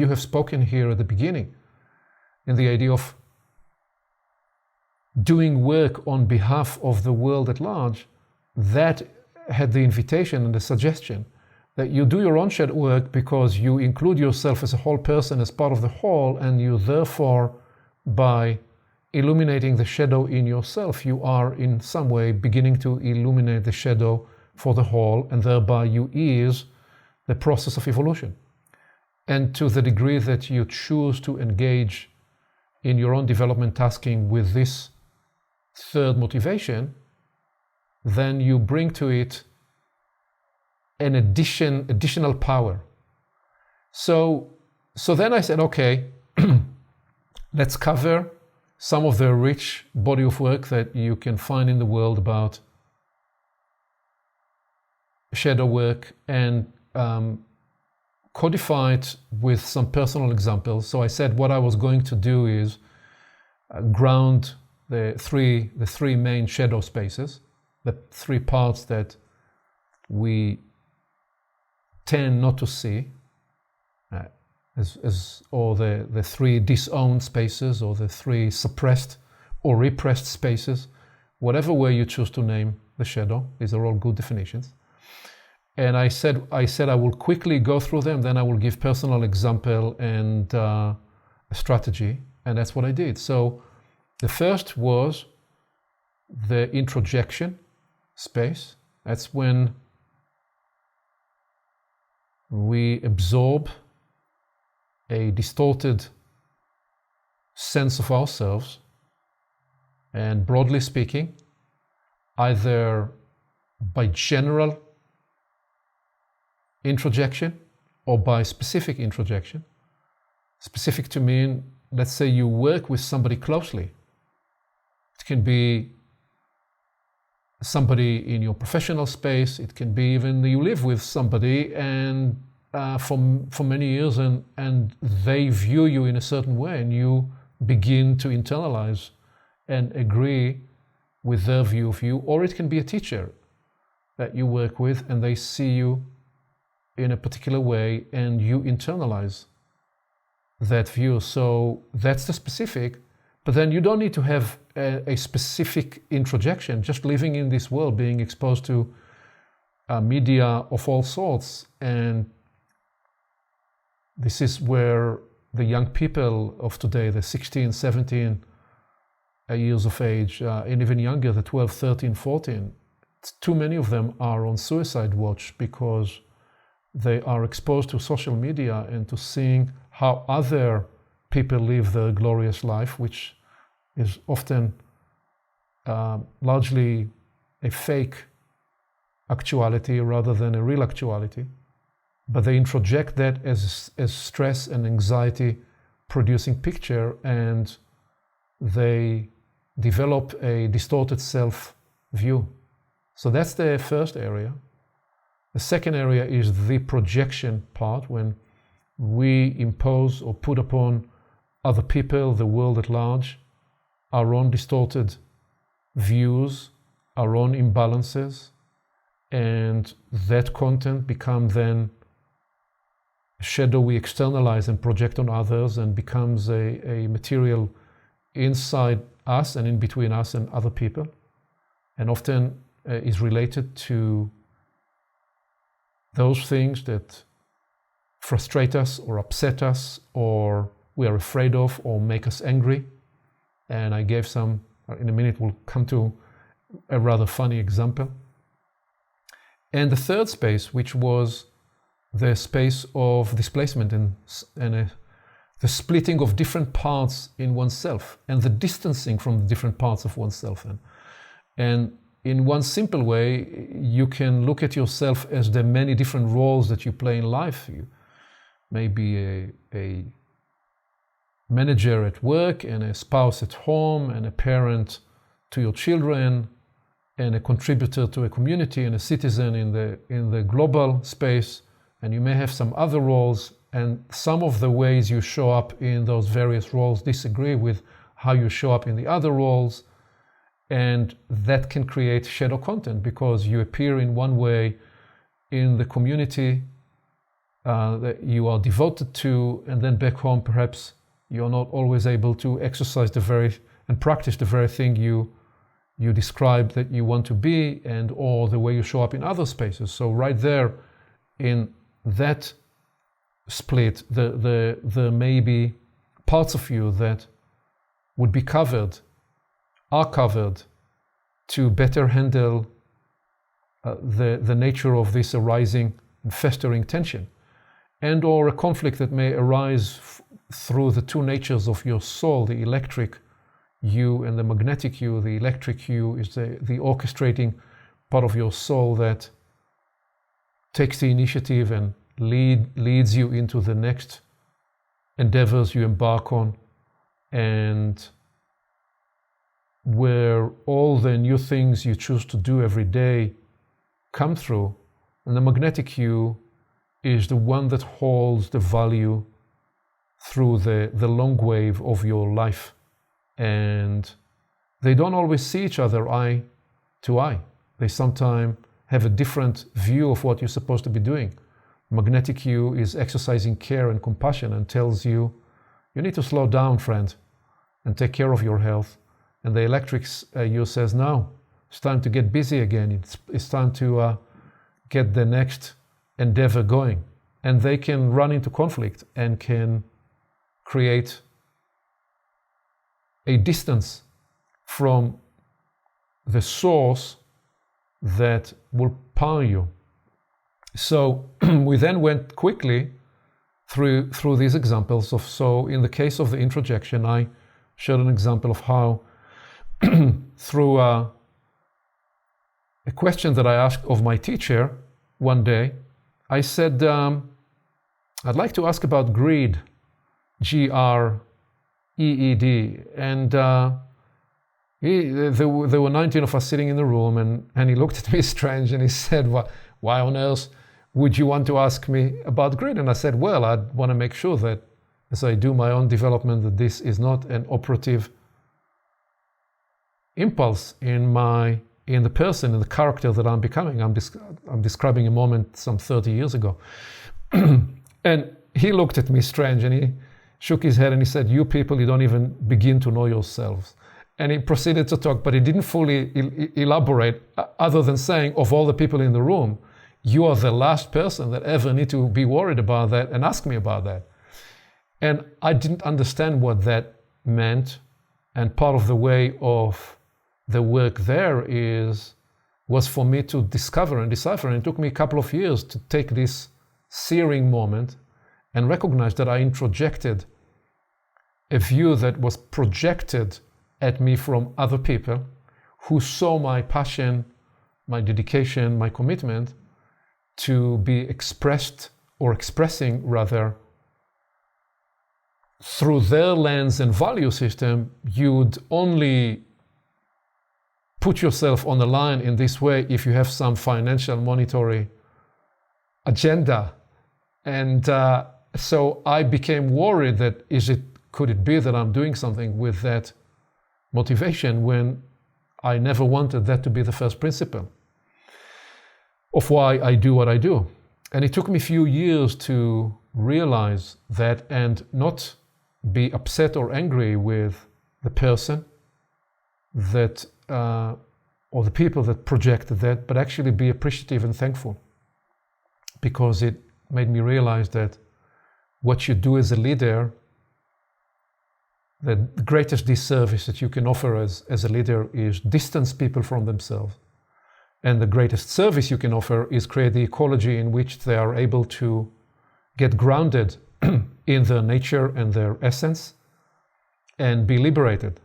have spoken here at the beginning, in the idea of doing work on behalf of the world at large, that had the invitation and the suggestion that you do your own shadow work because you include yourself as a whole person, as part of the whole, and you therefore, by illuminating the shadow in yourself, you are in some way beginning to illuminate the shadow for the whole, and thereby you ease the process of evolution. And to the degree that you choose to engage in your own development tasking with this third motivation, then you bring to it an additional power. So then I said, okay, let's cover some of the rich body of work that you can find in the world about shadow work, and codify it with some personal examples. So I said what I was going to do is ground the three main shadow spaces, the three parts that we tend not to see, or the three disowned spaces, or the three suppressed or repressed spaces, whatever way you choose to name the shadow. These are all good definitions. And I said I will quickly go through them, then I will give personal example and a strategy, and that's what I did. So the first was the introjection space. That's when we absorb a distorted sense of ourselves, and broadly speaking, either by general introjection or by specific introjection. Specific to mean, let's say you work with somebody closely. It can be somebody in your professional space. It can be even you live with somebody and for many years, and they view you in a certain way, and you begin to internalize and agree with their view of you, or it can be a teacher that you work with and they see you in a particular way and you internalize that view. So that's the specific, but then you don't need to have a specific introjection. Just living in this world, being exposed to media of all sorts, and this is where the young people of today, the 16, 17 years of age, and even younger, the 12, 13, 14, too many of them are on suicide watch because they are exposed to social media and to seeing how other people live their glorious life, which is often largely a fake actuality rather than a real actuality. But they introject that as stress and anxiety producing picture, and they develop a distorted self view. So that's the first area. The second area is the projection part, when we impose or put upon other people, the world at large, our own distorted views, our own imbalances, and that content becomes then a shadow we externalize and project on others, and becomes a material inside us and in between us and other people, and often is related to those things that frustrate us or upset us or we are afraid of or make us angry. And I gave some, in a minute we'll come to a rather funny example. And the third space, which was the space of displacement and the splitting of different parts in oneself and the distancing from the different parts of oneself. And in one simple way, you can look at yourself as the many different roles that you play in life. You may be a manager at work, and a spouse at home, and a parent to your children, and a contributor to a community, and a citizen in the global space. And you may have some other roles, and some of the ways you show up in those various roles disagree with how you show up in the other roles. And that can create shadow content, because you appear in one way in the community that you are devoted to, and then back home perhaps you're not always able to exercise and practice the very thing you describe that you want to be, and or the way you show up in other spaces. So right there in that split, the maybe parts of you that would be covered are covered to better handle the nature of this arising and festering tension, and or a conflict that may arise through the two natures of your soul, the electric you and the magnetic you. The electric you is the orchestrating part of your soul that takes the initiative and leads you into the next endeavors you embark on, and where all the new things you choose to do every day come through. And the magnetic you is the one that holds the value through the long wave of your life. And they don't always see each other eye to eye. They sometimes have a different view of what you're supposed to be doing. Magnetic you is exercising care and compassion and tells you, you need to slow down, friend, and take care of your health. And the electric you says, no, it's time to get busy again. It's time to get the next endeavor going. And they can run into conflict and can create a distance from the source that will power you. So we then went quickly through these examples of, so in the case of the introjection, I showed an example of how through a question that I asked of my teacher one day, I said, I'd like to ask about greed, Greed. And there were 19 of us sitting in the room, and he looked at me strange and he said, why on earth would you want to ask me about greed? And I said, well, I'd want to make sure that as I do my own development, that this is not an operative impulse in the person, in the character that I'm becoming. I'm describing a moment some 30 years ago. And he looked at me strange and he shook his head and he said, "You people, you don't even begin to know yourselves." And he proceeded to talk, but he didn't fully elaborate, other than saying, of all the people in the room, you are the last person that ever need to be worried about that and ask me about that. And I didn't understand what that meant. And part of the way of the work there was for me to discover and decipher. And it took me a couple of years to take this searing moment and recognize that I introjected a view that was projected at me from other people who saw my passion, my dedication, my commitment to be expressed, or expressing rather, through their lens and value system. You'd only put yourself on the line in this way if you have some financial monetary agenda. And so I became worried that could it be that I'm doing something with that motivation when I never wanted that to be the first principle of why I do what I do. And it took me a few years to realize that and not be upset or angry with the person that or the people that projected that, but actually be appreciative and thankful, because it made me realize that what you do as a leader, the greatest disservice that you can offer as a leader is distance people from themselves. And the greatest service you can offer is create the ecology in which they are able to get grounded in their nature and their essence and be liberated.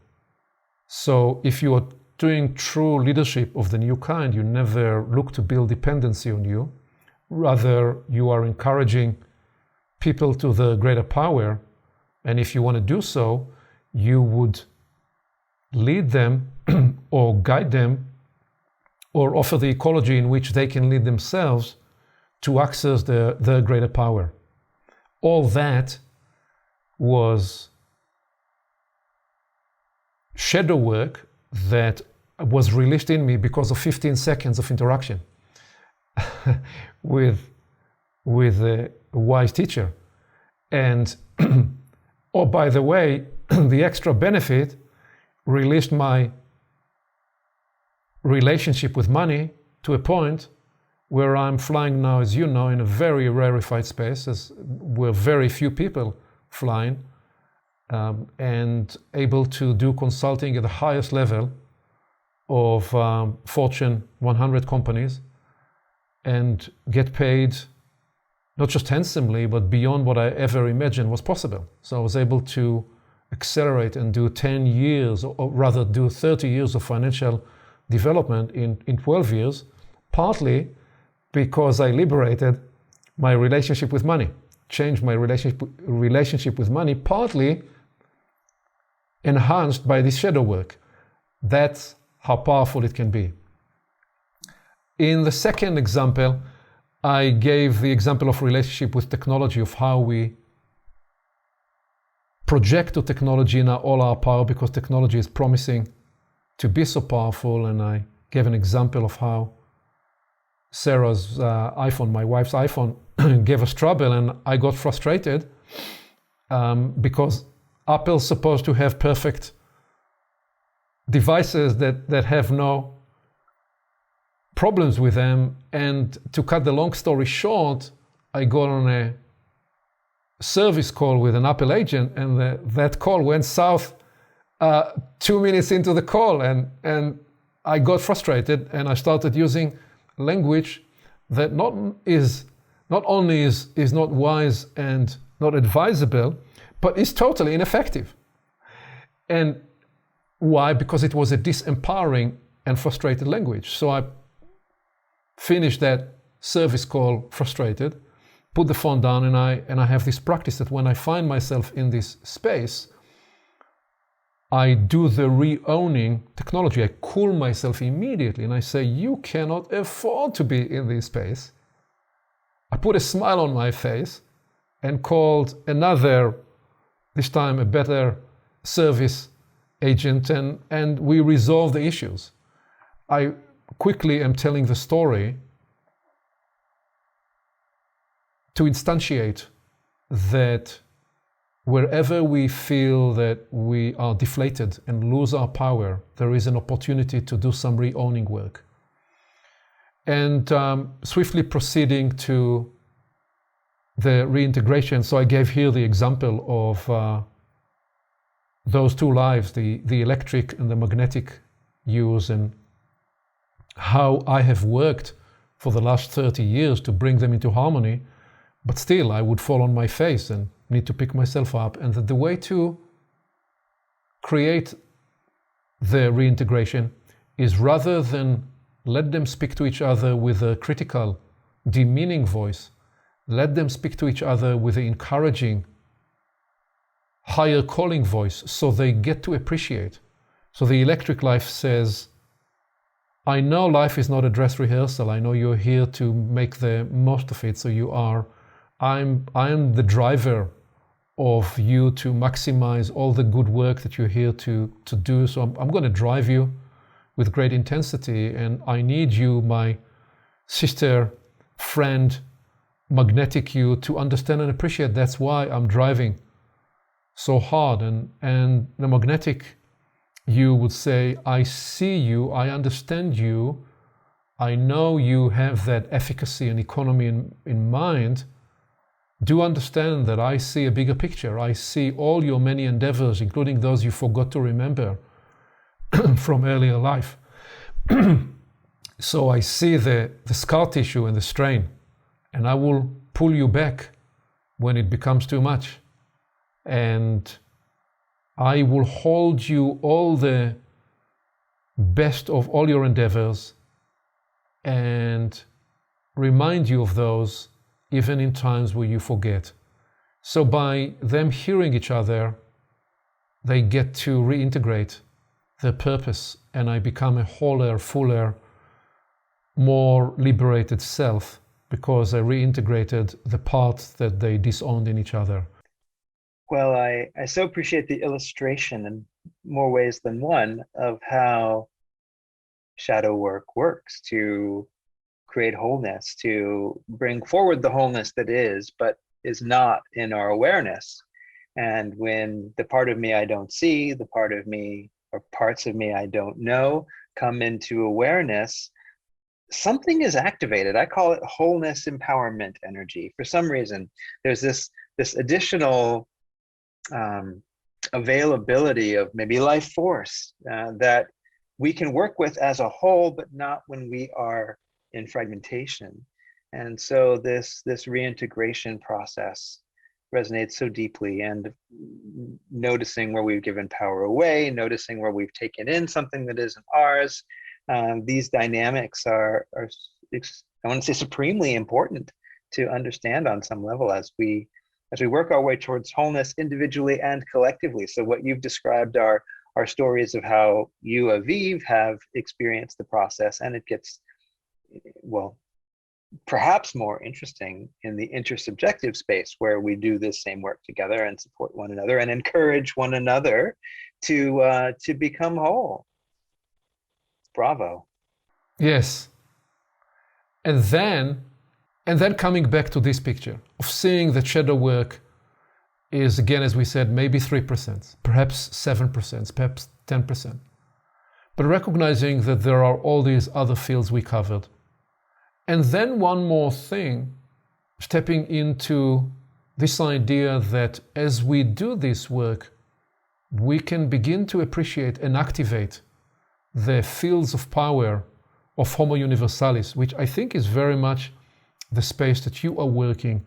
So if you are doing true leadership of the new kind, you never look to build dependency on you. Rather, you are encouraging people to the greater power. And if you want to do so, you would lead them or guide them or offer the ecology in which they can lead themselves to access their greater power. All that was shadow work that was released in me because of 15 seconds of interaction with a wise teacher. And, oh, by the way, the extra benefit released my relationship with money to a point where I'm flying now, as you know, in a very rarefied space, where very few people flying, and able to do consulting at the highest level of Fortune 100 companies and get paid not just handsomely, but beyond what I ever imagined was possible. So I was able to accelerate and do 10 years, or rather do 30 years of financial development in 12 years, partly because I liberated my relationship with money, changed my relationship with money, partly enhanced by this shadow work. That's how powerful it can be. In the second example, I gave the example of relationship with technology, of how we project to technology now all our power, because technology is promising to be so powerful. And I gave an example of how Sarah's iPhone, my wife's iPhone, gave us trouble, and I got frustrated because Apple's supposed to have perfect devices that have no problems with them. And to cut the long story short, I got on a service call with an Apple agent, and that call went south 2 minutes into the call, and I got frustrated, and I started using language that not only is not wise and not advisable, but is totally ineffective. And why? Because it was a disempowering and frustrated language. So I finished that service call frustrated, put the phone down, and I have this practice that when I find myself in this space, I do the re-owning technology. I cool myself immediately and I say, you cannot afford to be in this space. I put a smile on my face and called another this time a better service agent, and we resolve the issues. I quickly am telling the story to instantiate that wherever we feel that we are deflated and lose our power, there is an opportunity to do some re-owning work. And swiftly proceeding to the reintegration. So I gave here the example of those two lives, the electric and the magnetic use, and how I have worked for the last 30 years to bring them into harmony, but still I would fall on my face and need to pick myself up. And that the way to create the reintegration is, rather than let them speak to each other with a critical, demeaning voice, let them speak to each other with an encouraging, higher calling voice, so they get to appreciate. So the electric life says, I know life is not a dress rehearsal. I know you're here to make the most of it. So you are, I am the driver of you to maximize all the good work that you're here to do. So I'm going to drive you with great intensity, and I need you, my sister, friend, magnetic you, to understand and appreciate. That's why I'm driving so hard. And the magnetic you would say, I see you, I understand you, I know you have that efficacy and economy in mind. Do understand that I see a bigger picture. I see all your many endeavors, including those you forgot to remember from earlier life. So I see the scar tissue and the strain, and I will pull you back when it becomes too much. And I will hold you all the best of all your endeavors and remind you of those even in times where you forget. So by them hearing each other, they get to reintegrate their purpose, and I become a wholer, fuller, more liberated self, because I reintegrated the parts that they disowned in each other. Well, I so appreciate the illustration in more ways than one of how shadow work works to create wholeness, to bring forward the wholeness that is, but is not in our awareness. And when the part of me I don't see, the part of me or parts of me I don't know come into awareness, something is activated. I call it wholeness empowerment energy. For some reason, there's this additional availability of maybe life force that we can work with as a whole, but not when we are in fragmentation. And so this reintegration process resonates so deeply, and noticing where we've given power away, noticing where we've taken in something that isn't ours. These dynamics are I want to say supremely important to understand on some level as we work our way towards wholeness individually and collectively. So what you've described are stories of how you, Aviv, have experienced the process, and it gets, well, perhaps more interesting in the intersubjective space, where we do this same work together and support one another and encourage one another to become whole. Bravo. Yes. And then coming back to this picture of seeing that shadow work is, again, as we said, maybe 3%, perhaps 7%, perhaps 10%. But recognizing that there are all these other fields we covered. And then one more thing, stepping into this idea that as we do this work, we can begin to appreciate and activate the fields of power of Homo Universalis, which I think is very much the space that you are working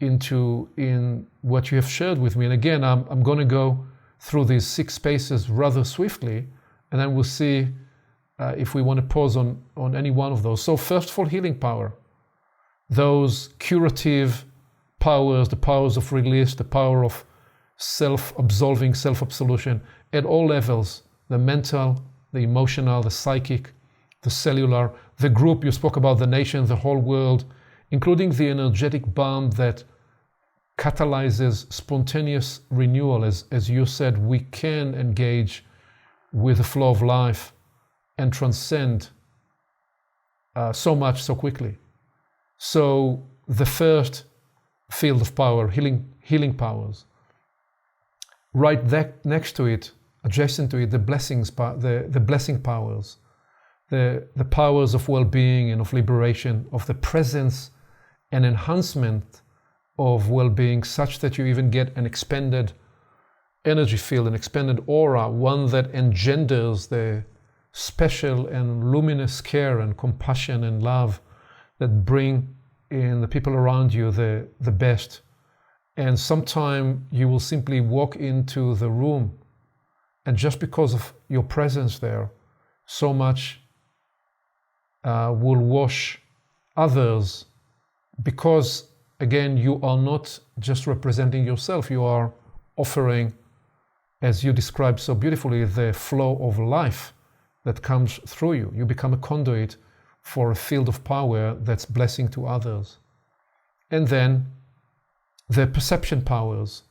into in what you have shared with me. And again, I'm going to go through these 6 spaces rather swiftly, and then we'll see if we want to pause on any one of those. So first of all, healing power. Those curative powers, the powers of release, the power of self-absolving, self-absolution at all levels, the mental, the emotional, the psychic, the cellular, the group. You spoke about the nation, the whole world, including the energetic bond that catalyzes spontaneous renewal. As you said, we can engage with the flow of life and transcend so much so quickly. So the first field of power, healing powers. Right next to it, adjacent to it, the blessing powers, the powers of well-being and of liberation, of the presence and enhancement of well-being, such that you even get an expanded energy field, an expanded aura, one that engenders the special and luminous care and compassion and love that bring in the people around you the best. And sometime you will simply walk into the room, and just because of your presence there, so much will wash others, because again, you are not just representing yourself, you are offering, as you described so beautifully, the flow of life that comes through you. You become a conduit for a field of power that's blessing to others. And then the perception powers,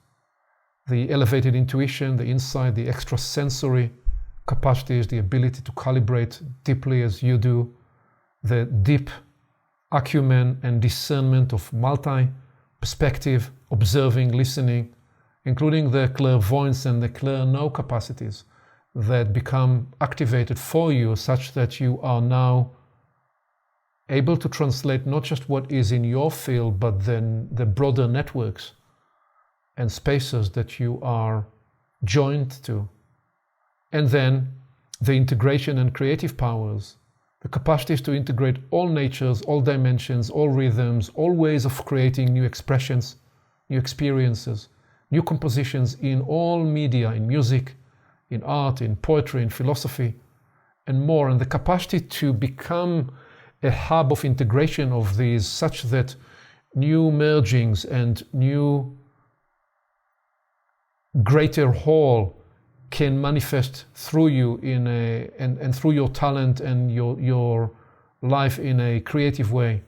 the elevated intuition, the insight, the extrasensory capacities, the ability to calibrate deeply as you do, the deep acumen and discernment of multi-perspective, observing, listening, including the clairvoyance and the clair-know capacities that become activated for you, such that you are now able to translate not just what is in your field, but then the broader networks and spaces that you are joined to. And then the integration and creative powers, the capacities to integrate all natures, all dimensions, all rhythms, all ways of creating new expressions, new experiences, new compositions in all media, in music, in art, in poetry, in philosophy, and more. And the capacity to become a hub of integration of these, such that new mergings and new greater whole can manifest through you and through your talent and your life in a creative way.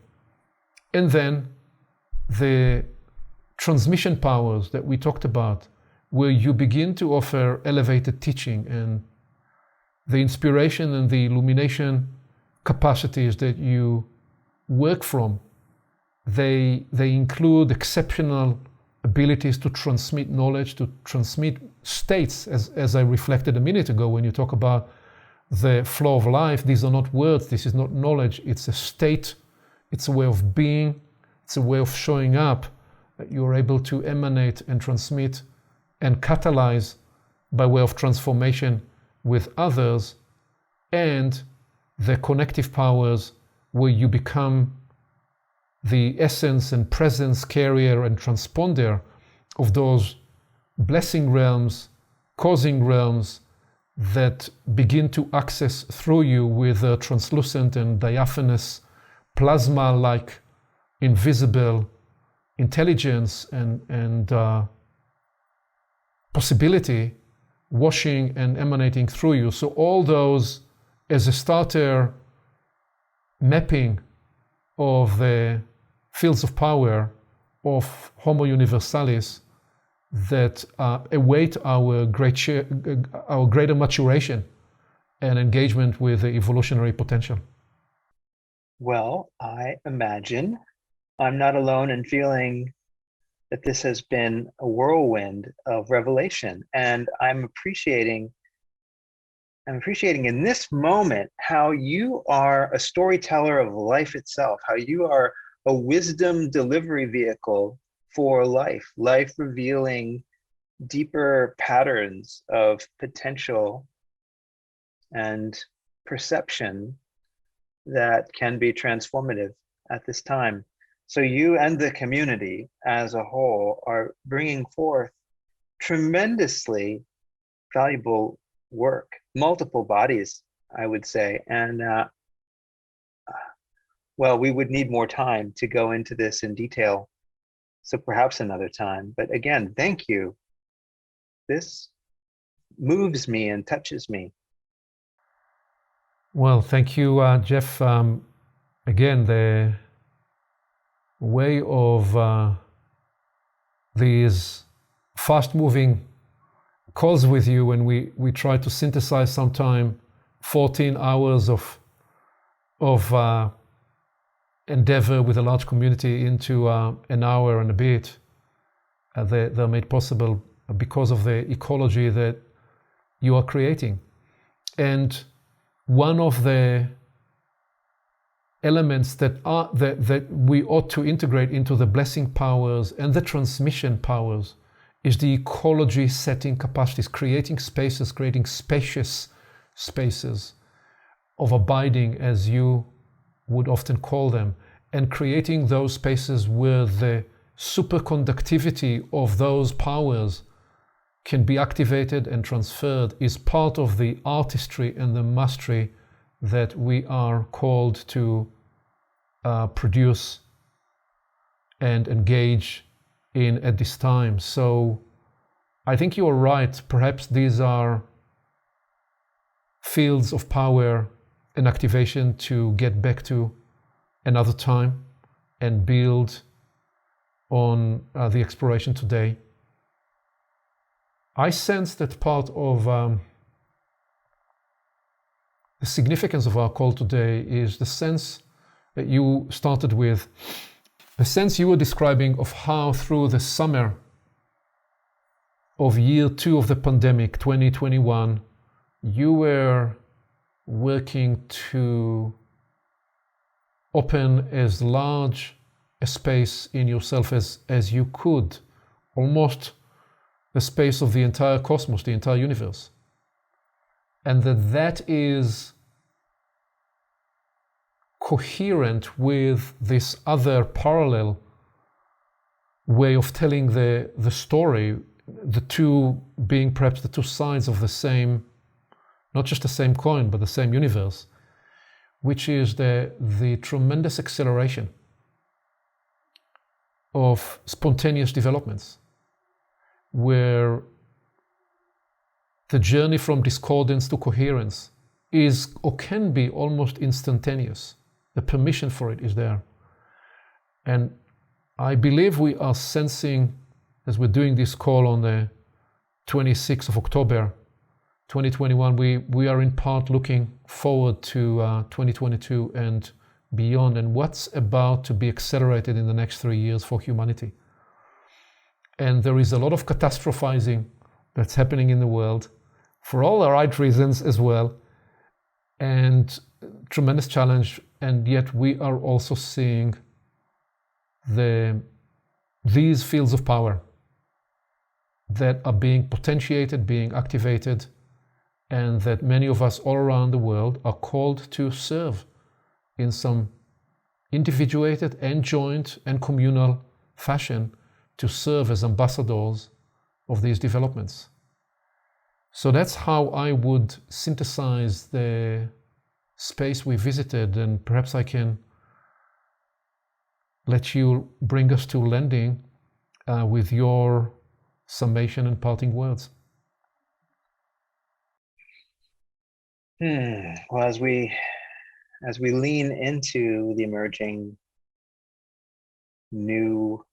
And then the transmission powers that we talked about, where you begin to offer elevated teaching, and the inspiration and the illumination capacities that you work from, they include exceptional abilities to transmit knowledge, to transmit states, as I reflected a minute ago when you talk about the flow of life. These are not words, this is not knowledge, it's a state, it's a way of being, it's a way of showing up that you're able to emanate and transmit and catalyze by way of transformation with others. And the connective powers, where you become the essence and presence carrier and transponder of those blessing realms, causing realms that begin to access through you with a translucent and diaphanous plasma-like invisible intelligence and possibility washing and emanating through you. So all those, as a starter mapping of the fields of power of Homo Universalis, that await our greater maturation and engagement with the evolutionary potential. Well, I imagine I'm not alone in feeling that this has been a whirlwind of revelation, and I'm appreciating in this moment how you are a storyteller of life itself, how you are a wisdom delivery vehicle for life revealing deeper patterns of potential and perception that can be transformative at this time. So you and the community as a whole are bringing forth tremendously valuable work, multiple bodies, I would say. And well, we would need more time to go into this in detail, so perhaps another time. But again, thank you. This moves me and touches me. Well, thank you, Jeff. Again, the way of these fast-moving calls with you, and we try to synthesize sometime 14 hours of endeavor with a large community into an hour and a bit. They're made possible because of the ecology that you are creating. And one of the elements that we ought to integrate into the blessing powers and the transmission powers is the ecology setting capacities, creating spaces, creating spacious spaces of abiding, as you would often call them, and creating those spaces where the superconductivity of those powers can be activated and transferred is part of the artistry and the mastery that we are called to produce and engage in at this time. So I think you are right. Perhaps these are fields of power and activation to get back to another time and build on the exploration today. I sense that part of the significance of our call today is the sense that you started with, the sense you were describing of how through the summer of year 2 of the pandemic, 2021, you were working to open as large a space in yourself as you could, almost the space of the entire cosmos, the entire universe. And that is coherent with this other parallel way of telling the story, the two being perhaps the two sides of the same, not just the same coin, but the same universe, which is the tremendous acceleration of spontaneous developments, where the journey from discordance to coherence is or can be almost instantaneous. The permission for it is there. And I believe we are sensing, as we're doing this call on the 26th of October, 2021, we are in part looking forward to 2022 and beyond, and what's about to be accelerated in the next 3 years for humanity. And there is a lot of catastrophizing that's happening in the world for all the right reasons as well, and tremendous challenge. And yet we are also seeing these fields of power that are being potentiated, being activated, and that many of us all around the world are called to serve in some individuated and joint and communal fashion, to serve as ambassadors of these developments. So that's how I would synthesize the space we visited, and perhaps I can let you bring us to landing with your summation and parting words. Well, as we lean into the emerging new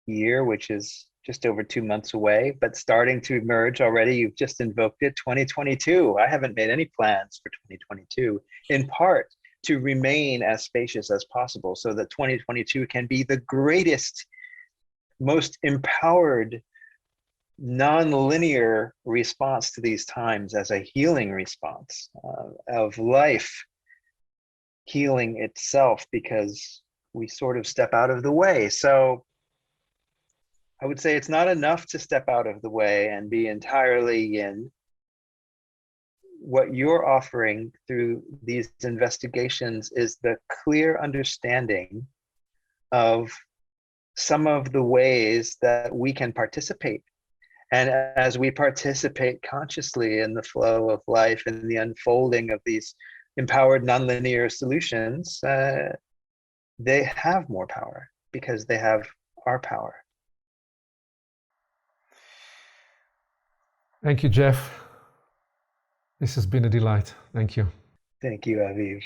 year, which is just over 2 months away, but starting to emerge already, you've just invoked it, 2022. I haven't made any plans for 2022, in part to remain as spacious as possible so that 2022 can be the greatest, most empowered, non-linear response to these times as a healing response of life healing itself, because we sort of step out of the way. So I would say it's not enough to step out of the way and be entirely in. What you're offering through these investigations is the clear understanding of some of the ways that we can participate. And as we participate consciously in the flow of life and the unfolding of these empowered nonlinear solutions, they have more power because they have our power. Thank you, Jeff. This has been a delight. Thank you. Thank you, Aviv.